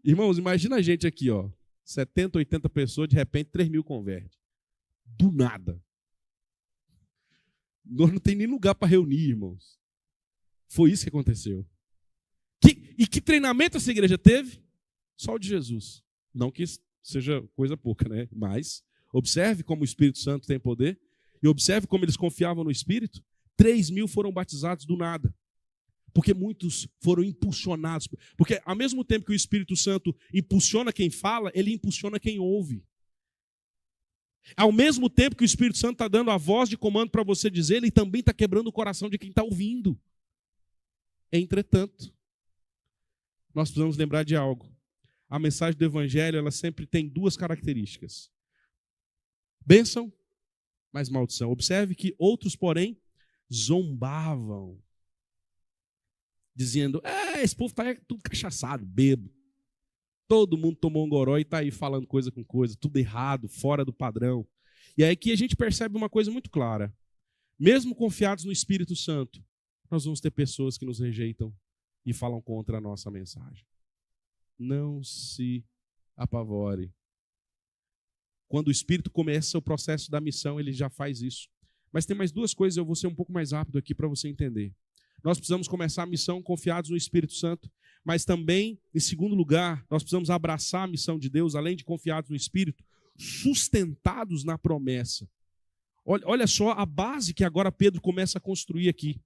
Irmãos, imagina a gente aqui, 70, 80 pessoas, de repente 3.000 converte. Do nada. Nós não tem nem lugar para reunir, irmãos. Foi isso que aconteceu. E que treinamento essa igreja teve? Só o de Jesus. Não que isso seja coisa pouca, né? Mas observe como o Espírito Santo tem poder. E observe como eles confiavam no Espírito. 3.000 foram batizados do nada. Porque muitos foram impulsionados. Porque ao mesmo tempo que o Espírito Santo impulsiona quem fala, ele impulsiona quem ouve. Ao mesmo tempo que o Espírito Santo está dando a voz de comando para você dizer, ele também está quebrando o coração de quem está ouvindo. Entretanto, nós precisamos lembrar de algo. A mensagem do Evangelho, ela sempre tem duas características. Bênção, mas maldição. Observe que outros, porém, zombavam. Dizendo, esse povo está tudo cachaçado, bêbado. Todo mundo tomou um goró e está aí falando coisa com coisa, tudo errado, fora do padrão. E aí que a gente percebe uma coisa muito clara. Mesmo confiados no Espírito Santo, nós vamos ter pessoas que nos rejeitam e falam contra a nossa mensagem. Não se apavore. Quando o Espírito começa o processo da missão, ele já faz isso. Mas tem mais duas coisas, eu vou ser um pouco mais rápido aqui para você entender. Nós precisamos começar a missão confiados no Espírito Santo, mas também, em segundo lugar, nós precisamos abraçar a missão de Deus, além de confiados no Espírito, sustentados na promessa. Olha só a base que agora Pedro começa a construir aqui.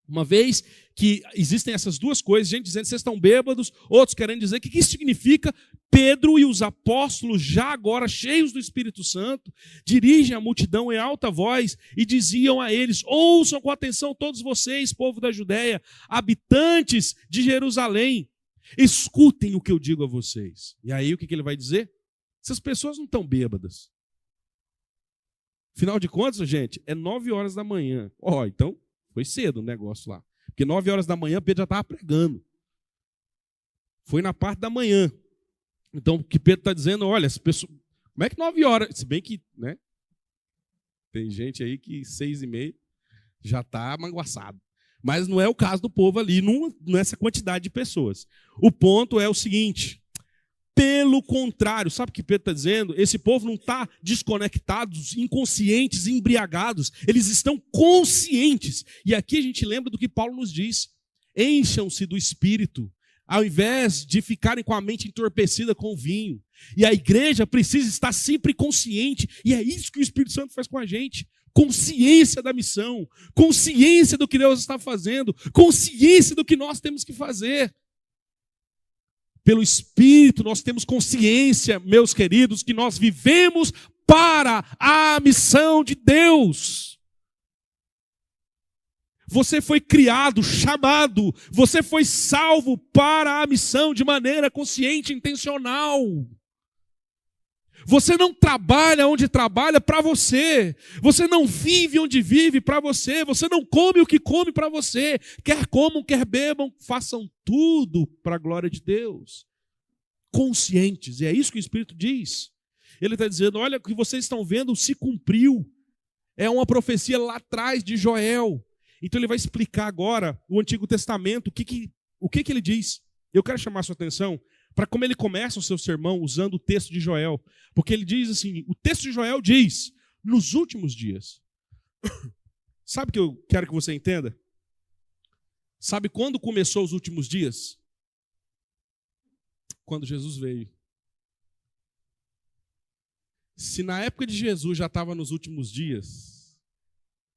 Uma vez que existem essas duas coisas, gente dizendo que vocês estão bêbados, outros querendo dizer que isso significa, Pedro e os apóstolos, já agora cheios do Espírito Santo, dirigem a multidão em alta voz e diziam a eles, ouçam com atenção todos vocês, povo da Judéia, habitantes de Jerusalém, escutem o que eu digo a vocês. E aí o que ele vai dizer? Essas pessoas não estão bêbadas. Afinal de contas, gente, é 9 horas da manhã. Então foi cedo o negócio lá. Porque 9 horas da manhã Pedro já estava pregando. Foi na parte da manhã. Então o que Pedro está dizendo, olha, as pessoas, como é que 9 horas? Se bem que, né? Tem gente aí que 6h30 já está manguaçado. Mas não é o caso do povo ali, nessa quantidade de pessoas. O ponto é o seguinte. Pelo contrário, sabe o que Pedro está dizendo? Esse povo não está desconectados, inconscientes, embriagados. Eles estão conscientes. E aqui a gente lembra do que Paulo nos diz. Encham-se do Espírito, ao invés de ficarem com a mente entorpecida com o vinho. E a igreja precisa estar sempre consciente. E é isso que o Espírito Santo faz com a gente. Consciência da missão, consciência do que Deus está fazendo, consciência do que nós temos que fazer. Pelo Espírito nós temos consciência, meus queridos, que nós vivemos para a missão de Deus. Você foi criado, chamado, você foi salvo para a missão de maneira consciente e intencional. Você não trabalha onde trabalha para você. Você não vive onde vive para você. Você não come o que come para você. Quer comam, quer bebam, façam tudo para a glória de Deus. Conscientes. E é isso que o Espírito diz. Ele está dizendo, olha, o que vocês estão vendo se cumpriu. É uma profecia lá atrás de Joel. Então ele vai explicar agora o Antigo Testamento, o que ele diz. Eu quero chamar a sua atenção para como ele começa o seu sermão usando o texto de Joel. Porque ele diz assim, o texto de Joel diz, nos últimos dias. Sabe o que eu quero que você entenda? Sabe quando começou os últimos dias? Quando Jesus veio. Se na época de Jesus já estava nos últimos dias,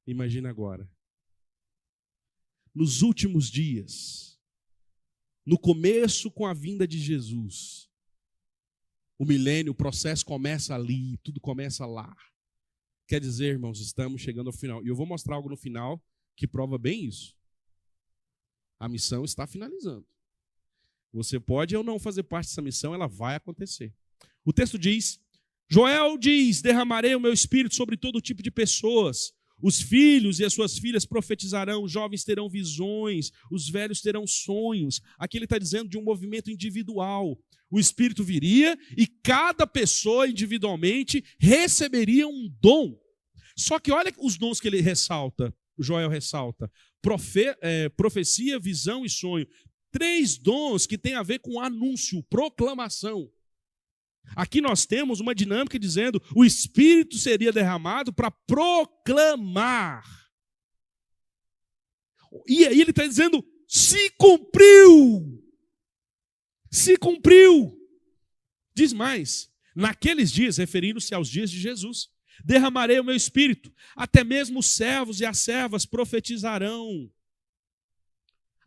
imagina agora. nos últimos dias, no começo com a vinda de Jesus, o milênio, o processo começa ali, tudo começa lá. Quer dizer, irmãos, estamos chegando ao final. E eu vou mostrar algo no final que prova bem isso. A missão está finalizando. Você pode ou não fazer parte dessa missão, ela vai acontecer. O texto diz, Joel diz, derramarei o meu espírito sobre todo tipo de pessoas. Os filhos e as suas filhas profetizarão, os jovens terão visões, os velhos terão sonhos. Aqui ele está dizendo de um movimento individual. O Espírito viria e cada pessoa individualmente receberia um dom. Só que olha os dons que ele ressalta, Joel ressalta. Profecia, visão e sonho. 3 dons que têm a ver com anúncio, proclamação. Aqui nós temos uma dinâmica dizendo o Espírito seria derramado para proclamar. E aí ele está dizendo, se cumpriu. Se cumpriu. Diz mais, naqueles dias, referindo-se aos dias de Jesus, derramarei o meu Espírito, até mesmo os servos e as servas profetizarão.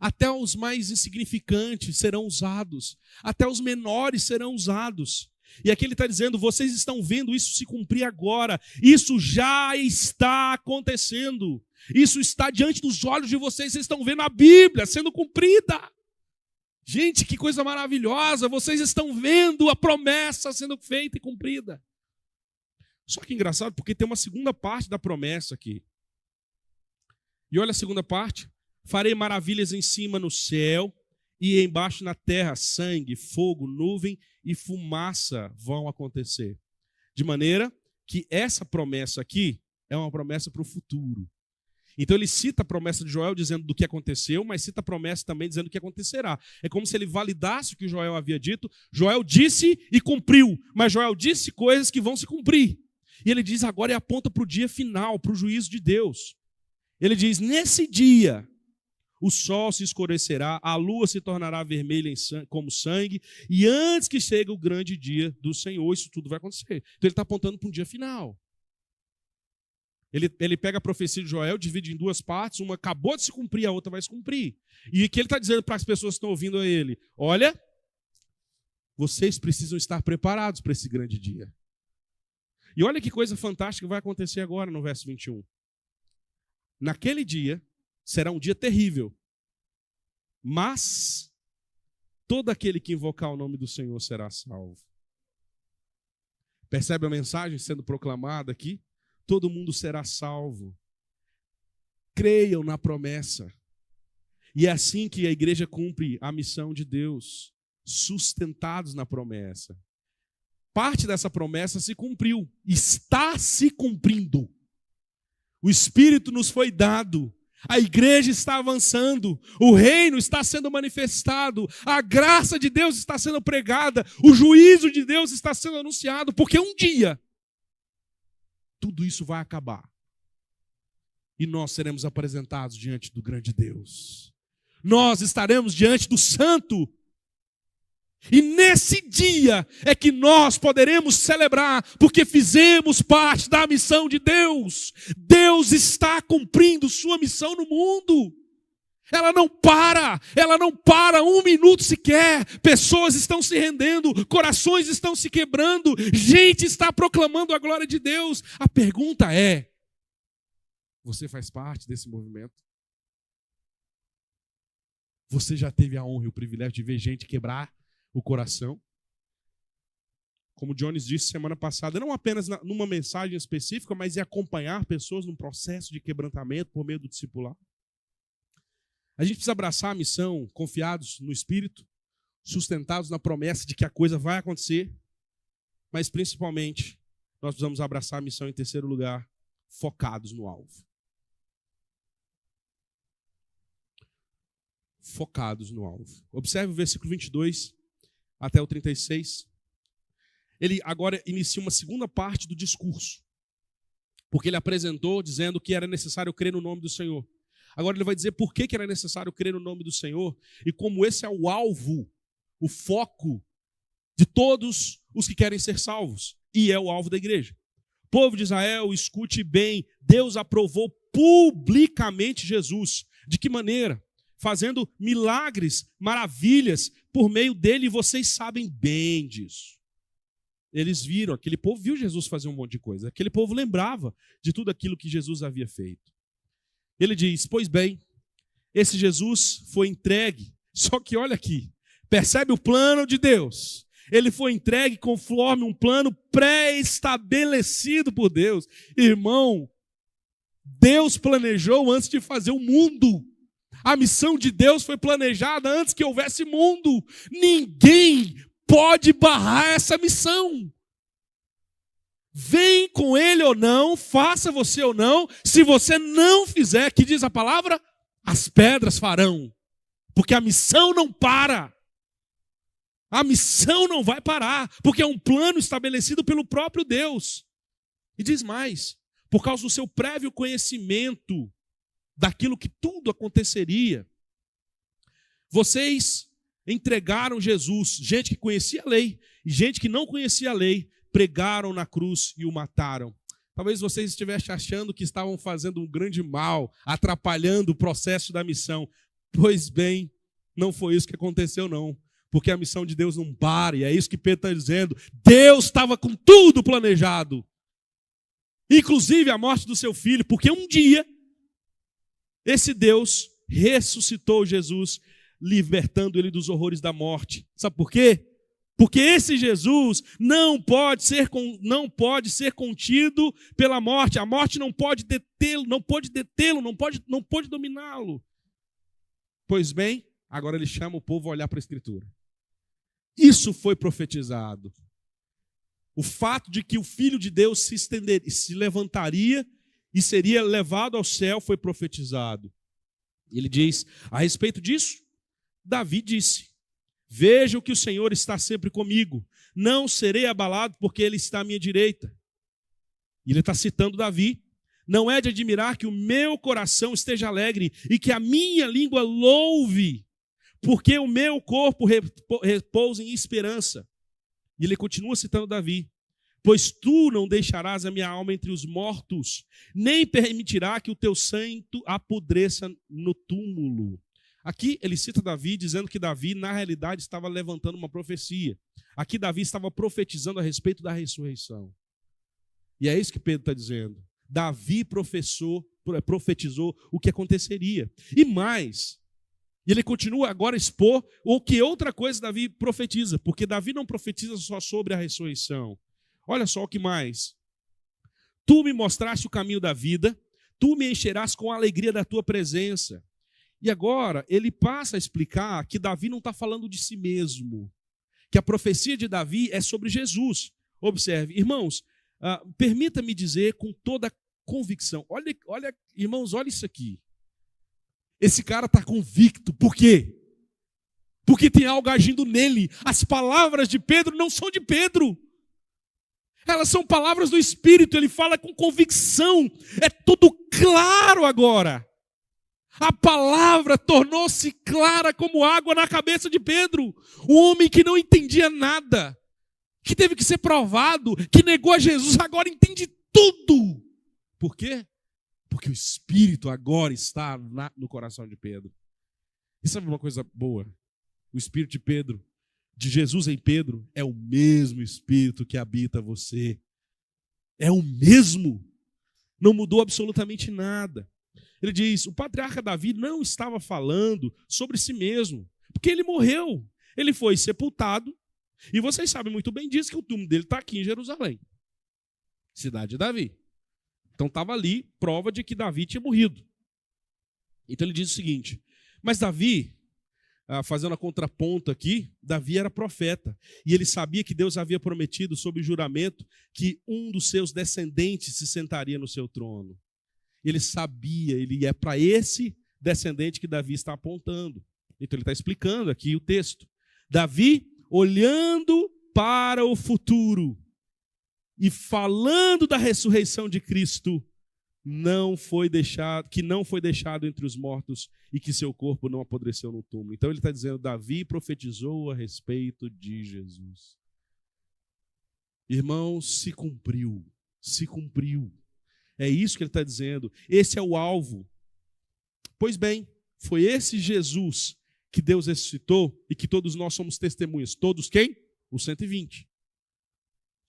Até os mais insignificantes serão usados, até os menores serão usados. E aqui ele está dizendo, vocês estão vendo isso se cumprir agora, isso já está acontecendo, isso está diante dos olhos de vocês estão vendo a Bíblia sendo cumprida. Gente, que coisa maravilhosa, vocês estão vendo a promessa sendo feita e cumprida. Só que engraçado, porque tem uma segunda parte da promessa aqui. E olha a segunda parte, farei maravilhas em cima no céu e embaixo na terra, sangue, fogo, nuvem e fumaça vão acontecer. De maneira que essa promessa aqui é uma promessa para o futuro. Então ele cita a promessa de Joel dizendo do que aconteceu, mas cita a promessa também dizendo do que acontecerá. É como se ele validasse o que Joel havia dito. Joel disse e cumpriu, mas Joel disse coisas que vão se cumprir. E ele diz agora e aponta para o dia final, para o juízo de Deus. Ele diz, nesse dia, o sol se escurecerá, a lua se tornará vermelha como sangue, e antes que chegue o grande dia do Senhor, isso tudo vai acontecer. Então ele está apontando para um dia final. Ele pega a profecia de Joel, divide em 2 partes, uma acabou de se cumprir, a outra vai se cumprir. E o que ele está dizendo para as pessoas que estão ouvindo a ele? Olha, vocês precisam estar preparados para esse grande dia. E olha que coisa fantástica vai acontecer agora no verso 21. Naquele dia, será um dia terrível, mas todo aquele que invocar o nome do Senhor será salvo. Percebe a mensagem sendo proclamada aqui? Todo mundo será salvo. Creiam na promessa. E é assim que a igreja cumpre a missão de Deus, sustentados na promessa. Parte dessa promessa se cumpriu, está se cumprindo. O Espírito nos foi dado, a igreja está avançando, o reino está sendo manifestado, a graça de Deus está sendo pregada, o juízo de Deus está sendo anunciado, porque um dia tudo isso vai acabar. E nós seremos apresentados diante do grande Deus. Nós estaremos diante do Santo. E nesse dia é que nós poderemos celebrar, porque fizemos parte da missão de Deus. Deus está cumprindo sua missão no mundo. Ela não para um minuto sequer. Pessoas estão se rendendo, corações estão se quebrando, gente está proclamando a glória de Deus. A pergunta é, você faz parte desse movimento? Você já teve a honra e o privilégio de ver gente quebrar o coração? Como Jones disse semana passada, não apenas numa mensagem específica, mas em acompanhar pessoas num processo de quebrantamento por meio do discipulado. A gente precisa abraçar a missão confiados no Espírito, sustentados na promessa de que a coisa vai acontecer, mas principalmente nós precisamos abraçar a missão em terceiro lugar, focados no alvo. Focados no alvo. Observe o versículo 22 até o 36. Ele agora inicia uma segunda parte do discurso, porque ele apresentou dizendo que era necessário crer no nome do Senhor. Agora ele vai dizer por que era necessário crer no nome do Senhor e como esse é o alvo, o foco de todos os que querem ser salvos. E é o alvo da igreja. Povo de Israel, escute bem, Deus aprovou publicamente Jesus. De que maneira? Fazendo milagres, maravilhas por meio dele, e vocês sabem bem disso. Eles viram, aquele povo viu Jesus fazer um monte de coisa. Aquele povo lembrava de tudo aquilo que Jesus havia feito. Ele diz, pois bem, esse Jesus foi entregue, só que olha aqui, percebe o plano de Deus? Ele foi entregue conforme um plano pré-estabelecido por Deus. Irmão, Deus planejou antes de fazer o mundo. A missão de Deus foi planejada antes que houvesse mundo. Ninguém pode barrar essa missão. Vem com ele ou não, faça você ou não. Se você não fizer, que diz a palavra, as pedras farão. Porque a missão não para. A missão não vai parar, porque é um plano estabelecido pelo próprio Deus. E diz mais, por causa do seu prévio conhecimento daquilo que tudo aconteceria, vocês entregaram Jesus, gente que conhecia a lei e gente que não conhecia a lei, pregaram na cruz e o mataram. Talvez vocês estivessem achando que estavam fazendo um grande mal, atrapalhando o processo da missão. Pois bem, não foi isso que aconteceu não. Porque a missão de Deus não para, e é isso que Pedro está dizendo. Deus estava com tudo planejado. Inclusive a morte do seu filho, porque um dia esse Deus ressuscitou Jesus, libertando ele dos horrores da morte. Sabe por quê? Porque esse Jesus não pode ser contido pela morte. A morte não pode detê-lo, não pode dominá-lo. Pois bem, agora ele chama o povo a olhar para a Escritura. Isso foi profetizado. O fato de que o Filho de Deus se levantaria e seria levado ao céu foi profetizado. Ele diz, a respeito disso, Davi disse, veja que o Senhor está sempre comigo, não serei abalado porque ele está à minha direita. E ele está citando Davi. Não é de admirar que o meu coração esteja alegre e que a minha língua louve, porque o meu corpo repousa em esperança. E ele continua citando Davi. Pois tu não deixarás a minha alma entre os mortos, nem permitirá que o teu santo apodreça no túmulo. Aqui ele cita Davi, dizendo que Davi, na realidade, estava levantando uma profecia. Aqui Davi estava profetizando a respeito da ressurreição. E é isso que Pedro está dizendo. Davi profetizou o que aconteceria. E mais, ele continua agora a expor o que outra coisa Davi profetiza, porque Davi não profetiza só sobre a ressurreição. Olha só o que mais. Tu me mostraste o caminho da vida, tu me encherás com a alegria da tua presença. E agora ele passa a explicar que Davi não está falando de si mesmo, que a profecia de Davi é sobre Jesus. Observe, irmãos, permita-me dizer com toda convicção, olha, irmãos, olha isso aqui. Esse cara está convicto, por quê? Porque tem algo agindo nele. As palavras de Pedro não são de Pedro. Elas são palavras do Espírito, ele fala com convicção. É tudo claro agora. A palavra tornou-se clara como água na cabeça de Pedro. O homem que não entendia nada, que teve que ser provado, que negou a Jesus, agora entende tudo. Por quê? Porque o Espírito agora está no coração de Pedro. E sabe uma coisa boa? O Espírito de Pedro, de Jesus em Pedro, é o mesmo Espírito que habita você. É o mesmo. Não mudou absolutamente nada. Ele diz, o patriarca Davi não estava falando sobre si mesmo, porque ele morreu. Ele foi sepultado, e vocês sabem muito bem disso, que o túmulo dele está aqui em Jerusalém, cidade de Davi. Então estava ali prova de que Davi tinha morrido. Então ele diz o seguinte, mas Davi, fazendo a contraponta aqui, Davi era profeta, e ele sabia que Deus havia prometido sob juramento que um dos seus descendentes se sentaria no seu trono. Ele sabia, ele é para esse descendente que Davi está apontando. Então ele está explicando aqui o texto. Davi, olhando para o futuro e falando da ressurreição de Cristo, que não foi deixado entre os mortos e que seu corpo não apodreceu no túmulo. Então ele está dizendo, Davi profetizou a respeito de Jesus. Irmãos, se cumpriu, se cumpriu. É isso que ele está dizendo. Esse é o alvo. Pois bem, foi esse Jesus que Deus ressuscitou e que todos nós somos testemunhas. Todos quem? Os 120.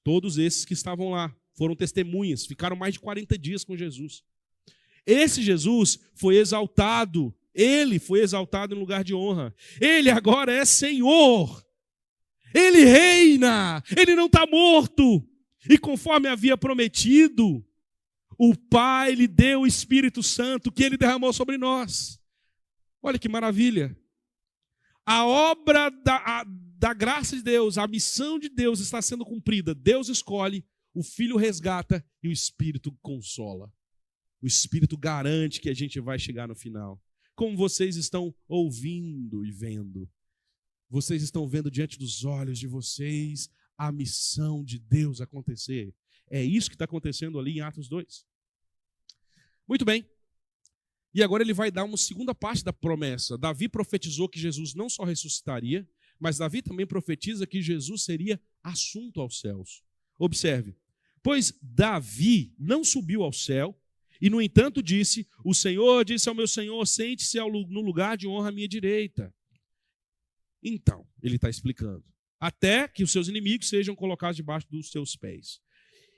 Todos esses que estavam lá foram testemunhas, ficaram mais de 40 dias com Jesus. Esse Jesus foi exaltado, ele foi exaltado em lugar de honra. Ele agora é Senhor. Ele reina, ele não está morto. E conforme havia prometido, o Pai lhe deu o Espírito Santo que ele derramou sobre nós. Olha que maravilha. A obra da graça de Deus, a missão de Deus está sendo cumprida. Deus escolhe, o Filho resgata e o Espírito consola. O Espírito garante que a gente vai chegar no final. Como vocês estão ouvindo e vendo. Vocês estão vendo diante dos olhos de vocês a missão de Deus acontecer. É isso que está acontecendo ali em Atos 2. Muito bem. E agora ele vai dar uma segunda parte da promessa. Davi profetizou que Jesus não só ressuscitaria, mas Davi também profetiza que Jesus seria assunto aos céus. Observe. Pois Davi não subiu ao céu e, no entanto, disse: o Senhor disse ao meu Senhor, sente-se no lugar de honra à minha direita. Então, ele está explicando. Até que os seus inimigos sejam colocados debaixo dos seus pés.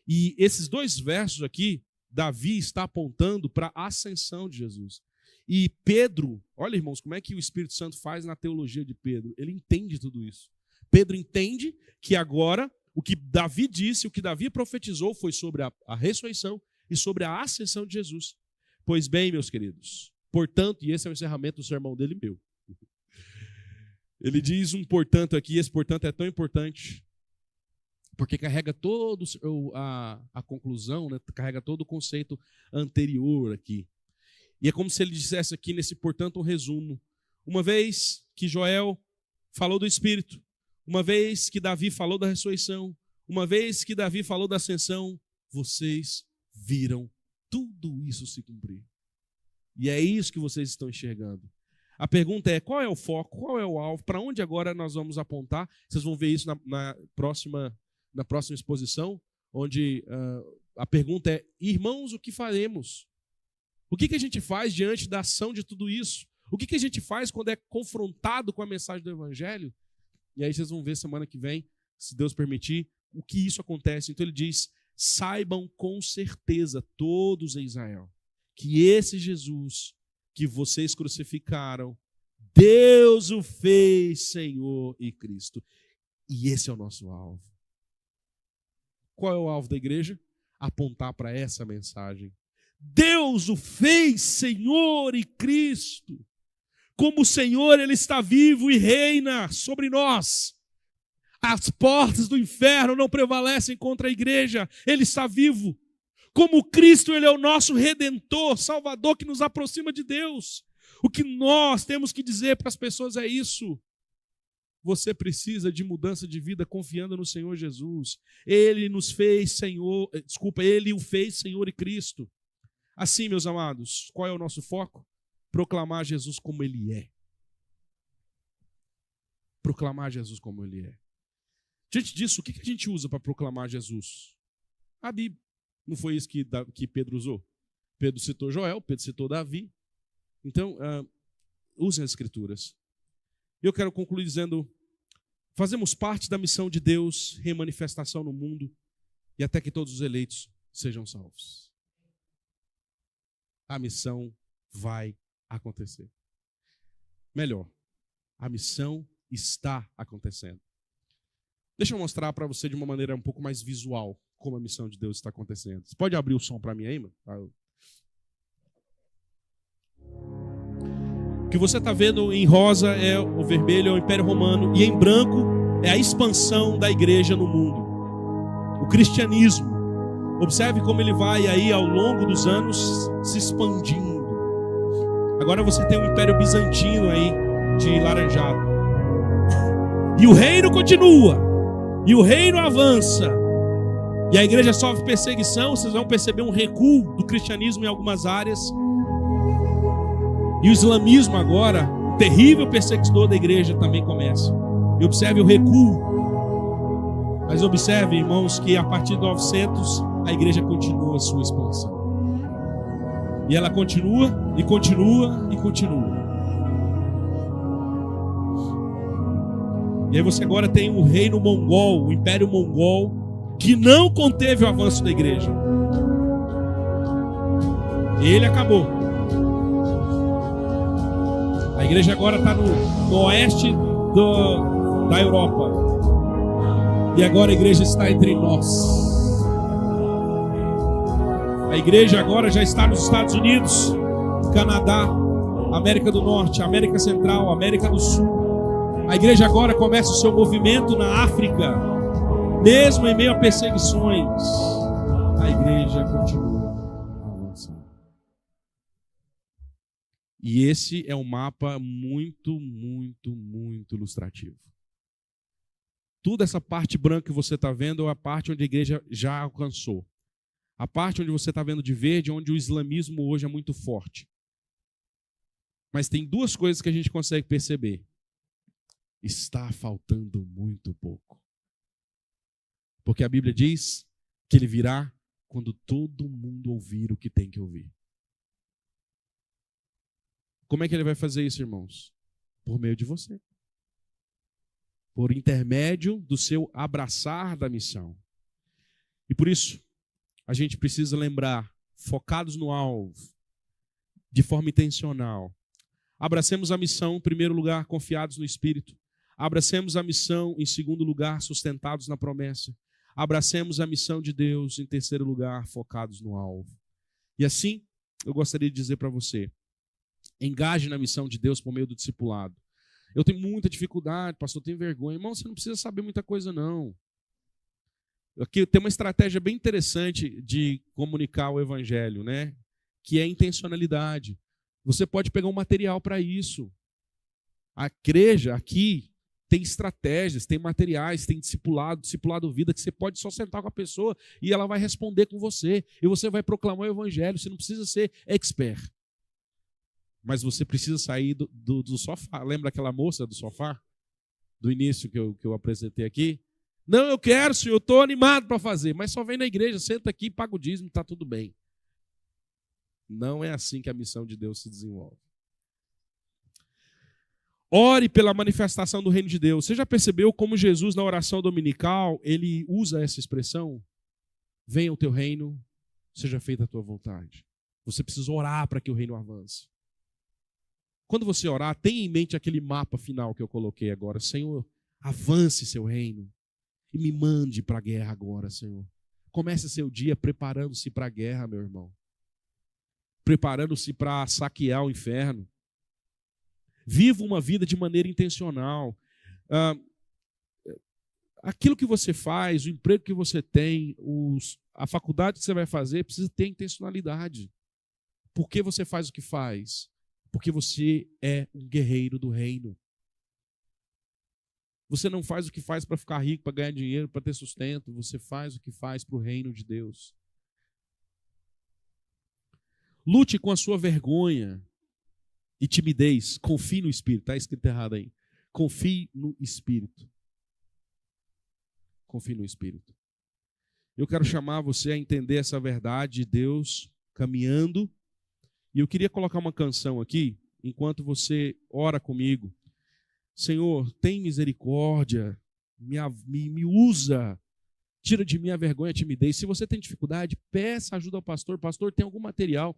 E esses dois versos aqui, Davi está apontando para a ascensão de Jesus. E Pedro, olha irmãos, como é que o Espírito Santo faz na teologia de Pedro? Ele entende tudo isso. Pedro entende que agora o que Davi disse, o que Davi profetizou foi sobre a ressurreição e sobre a ascensão de Jesus. Pois bem, meus queridos, portanto, e esse é o encerramento do sermão dele meu. Ele diz um portanto aqui, esse portanto é tão importante, porque carrega todo a conclusão, né? Carrega todo o conceito anterior aqui. E é como se ele dissesse aqui nesse portanto um resumo. Uma vez que Joel falou do Espírito, uma vez que Davi falou da ressurreição, uma vez que Davi falou da ascensão, vocês viram tudo isso se cumprir. E é isso que vocês estão enxergando. A pergunta é, qual é o foco, qual é o alvo, para onde agora nós vamos apontar? Vocês vão ver isso na próxima exposição, onde a pergunta é, irmãos, o que faremos? O que a gente faz diante da ação de tudo isso? O que a gente faz quando é confrontado com a mensagem do Evangelho? E aí vocês vão ver semana que vem, se Deus permitir, o que isso acontece. Então ele diz, saibam com certeza todos em Israel, que esse Jesus que vocês crucificaram, Deus o fez Senhor e Cristo. E esse é o nosso alvo. Qual é o alvo da igreja? Apontar para essa mensagem. Deus o fez Senhor e Cristo. Como o Senhor, Ele está vivo e reina sobre nós. As portas do inferno não prevalecem contra a igreja. Ele está vivo. Como Cristo, Ele é o nosso Redentor, Salvador, que nos aproxima de Deus. O que nós temos que dizer para as pessoas é isso. Você precisa de mudança de vida confiando no Senhor Jesus. Ele nos fez Senhor, Ele o fez Senhor e Cristo. Assim, meus amados, qual é o nosso foco? Proclamar Jesus como Ele é. Proclamar Jesus como Ele é. Diante disso, o que a gente usa para proclamar Jesus? A Bíblia. Não foi isso que Pedro usou? Pedro citou Joel, Pedro citou Davi. Então, usem as Escrituras. Eu quero concluir dizendo, fazemos parte da missão de Deus, remanifestação no mundo, e até que todos os eleitos sejam salvos. A missão vai acontecer. Melhor, a missão está acontecendo. Deixa eu mostrar para você de uma maneira um pouco mais visual como a missão de Deus está acontecendo. Você pode abrir o som para mim aí, mano? O que você está vendo em rosa é o vermelho, é o Império Romano, e em branco é a expansão da igreja no mundo. O cristianismo. Observe como ele vai aí ao longo dos anos se expandindo. Agora você tem o Império Bizantino aí de laranjado. E o reino continua. E o reino avança. E a igreja sofre perseguição. Vocês vão perceber um recuo do cristianismo em algumas áreas. E o islamismo agora, o terrível perseguidor da igreja, também começa. E observe o recuo. Mas observe, irmãos, que a partir de 900 a igreja continua a sua expansão. E ela continua, e continua, e continua. E aí você agora tem o reino mongol, o império mongol, que não conteve o avanço da igreja. Ele acabou. A igreja agora está no oeste da Europa. E agora a igreja está entre nós. A igreja agora já está nos Estados Unidos, Canadá, América do Norte, América Central, América do Sul. A igreja agora começa o seu movimento na África, mesmo em meio a perseguições. A igreja continua avançando. E esse é um mapa muito, muito, muito ilustrativo. Toda essa parte branca que você está vendo é a parte onde a igreja já alcançou. A parte onde você está vendo de verde é onde o islamismo hoje é muito forte. Mas tem duas coisas que a gente consegue perceber. Está faltando muito pouco. Porque a Bíblia diz que ele virá quando todo mundo ouvir o que tem que ouvir. Como é que ele vai fazer isso, irmãos? Por meio de você. Por intermédio do seu abraçar da missão. E por isso, a gente precisa lembrar, focados no alvo, de forma intencional. Abracemos a missão, em primeiro lugar, confiados no Espírito. Abracemos a missão, em segundo lugar, sustentados na promessa. Abracemos a missão de Deus, em terceiro lugar, focados no alvo. E assim, eu gostaria de dizer para você, engaje na missão de Deus por meio do discipulado. Eu tenho muita dificuldade, pastor, eu tenho vergonha. Irmão, você não precisa saber muita coisa, não. Aqui tem uma estratégia bem interessante de comunicar o evangelho, né? Que é a intencionalidade. Você pode pegar um material para isso. A igreja aqui tem estratégias, tem materiais, tem discipulado vida, que você pode só sentar com a pessoa e ela vai responder com você. E você vai proclamar o evangelho. Você não precisa ser expert. Mas você precisa sair do sofá. Lembra aquela moça do sofá? Do início que eu apresentei aqui? Não, eu quero, senhor, eu estou animado para fazer. Mas só vem na igreja, senta aqui, paga o dízimo, está tudo bem. Não é assim que a missão de Deus se desenvolve. Ore pela manifestação do reino de Deus. Você já percebeu como Jesus, na oração dominical, ele usa essa expressão? Venha o teu reino, seja feita a tua vontade. Você precisa orar para que o reino avance. Quando você orar, tenha em mente aquele mapa final que eu coloquei agora. Senhor, avance seu reino e me mande para a guerra agora, Senhor. Comece seu dia preparando-se para a guerra, meu irmão. Preparando-se para saquear o inferno. Viva uma vida de maneira intencional. Aquilo que você faz, o emprego que você tem, a faculdade que você vai fazer, precisa ter intencionalidade. Por que você faz o que faz? Porque você é um guerreiro do reino. Você não faz o que faz para ficar rico, para ganhar dinheiro, para ter sustento. Você faz o que faz para o reino de Deus. Lute com a sua vergonha e timidez. Confie no Espírito. Está escrito errado aí. Confie no Espírito. Confie no Espírito. Eu quero chamar você a entender essa verdade de Deus caminhando. E eu queria colocar uma canção aqui, enquanto você ora comigo. Senhor, tem misericórdia, me usa, tira de mim a vergonha e a timidez. Se você tem dificuldade, peça ajuda ao pastor. Pastor, tem algum material?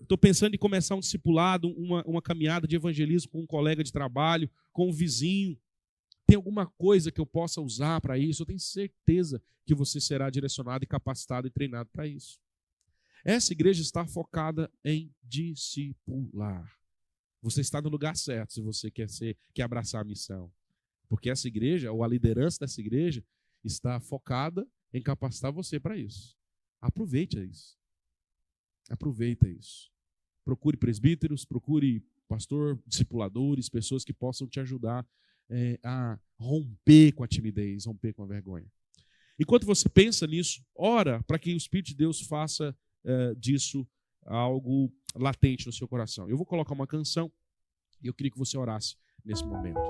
Estou pensando em começar um discipulado, uma caminhada de evangelismo com um colega de trabalho, com um vizinho. Tem alguma coisa que eu possa usar para isso? Eu tenho certeza que você será direcionado e capacitado e treinado para isso. Essa igreja está focada em discipular. Você está no lugar certo se você quer abraçar a missão. Porque essa igreja, ou a liderança dessa igreja, está focada em capacitar você para isso. Aproveite isso. Aproveita isso. Procure presbíteros, procure pastor, discipuladores, pessoas que possam te ajudar a romper com a timidez, romper com a vergonha. Enquanto você pensa nisso, ora para que o Espírito de Deus faça disso algo latente no seu coração. Eu vou colocar uma canção e eu queria que você orasse nesse momento.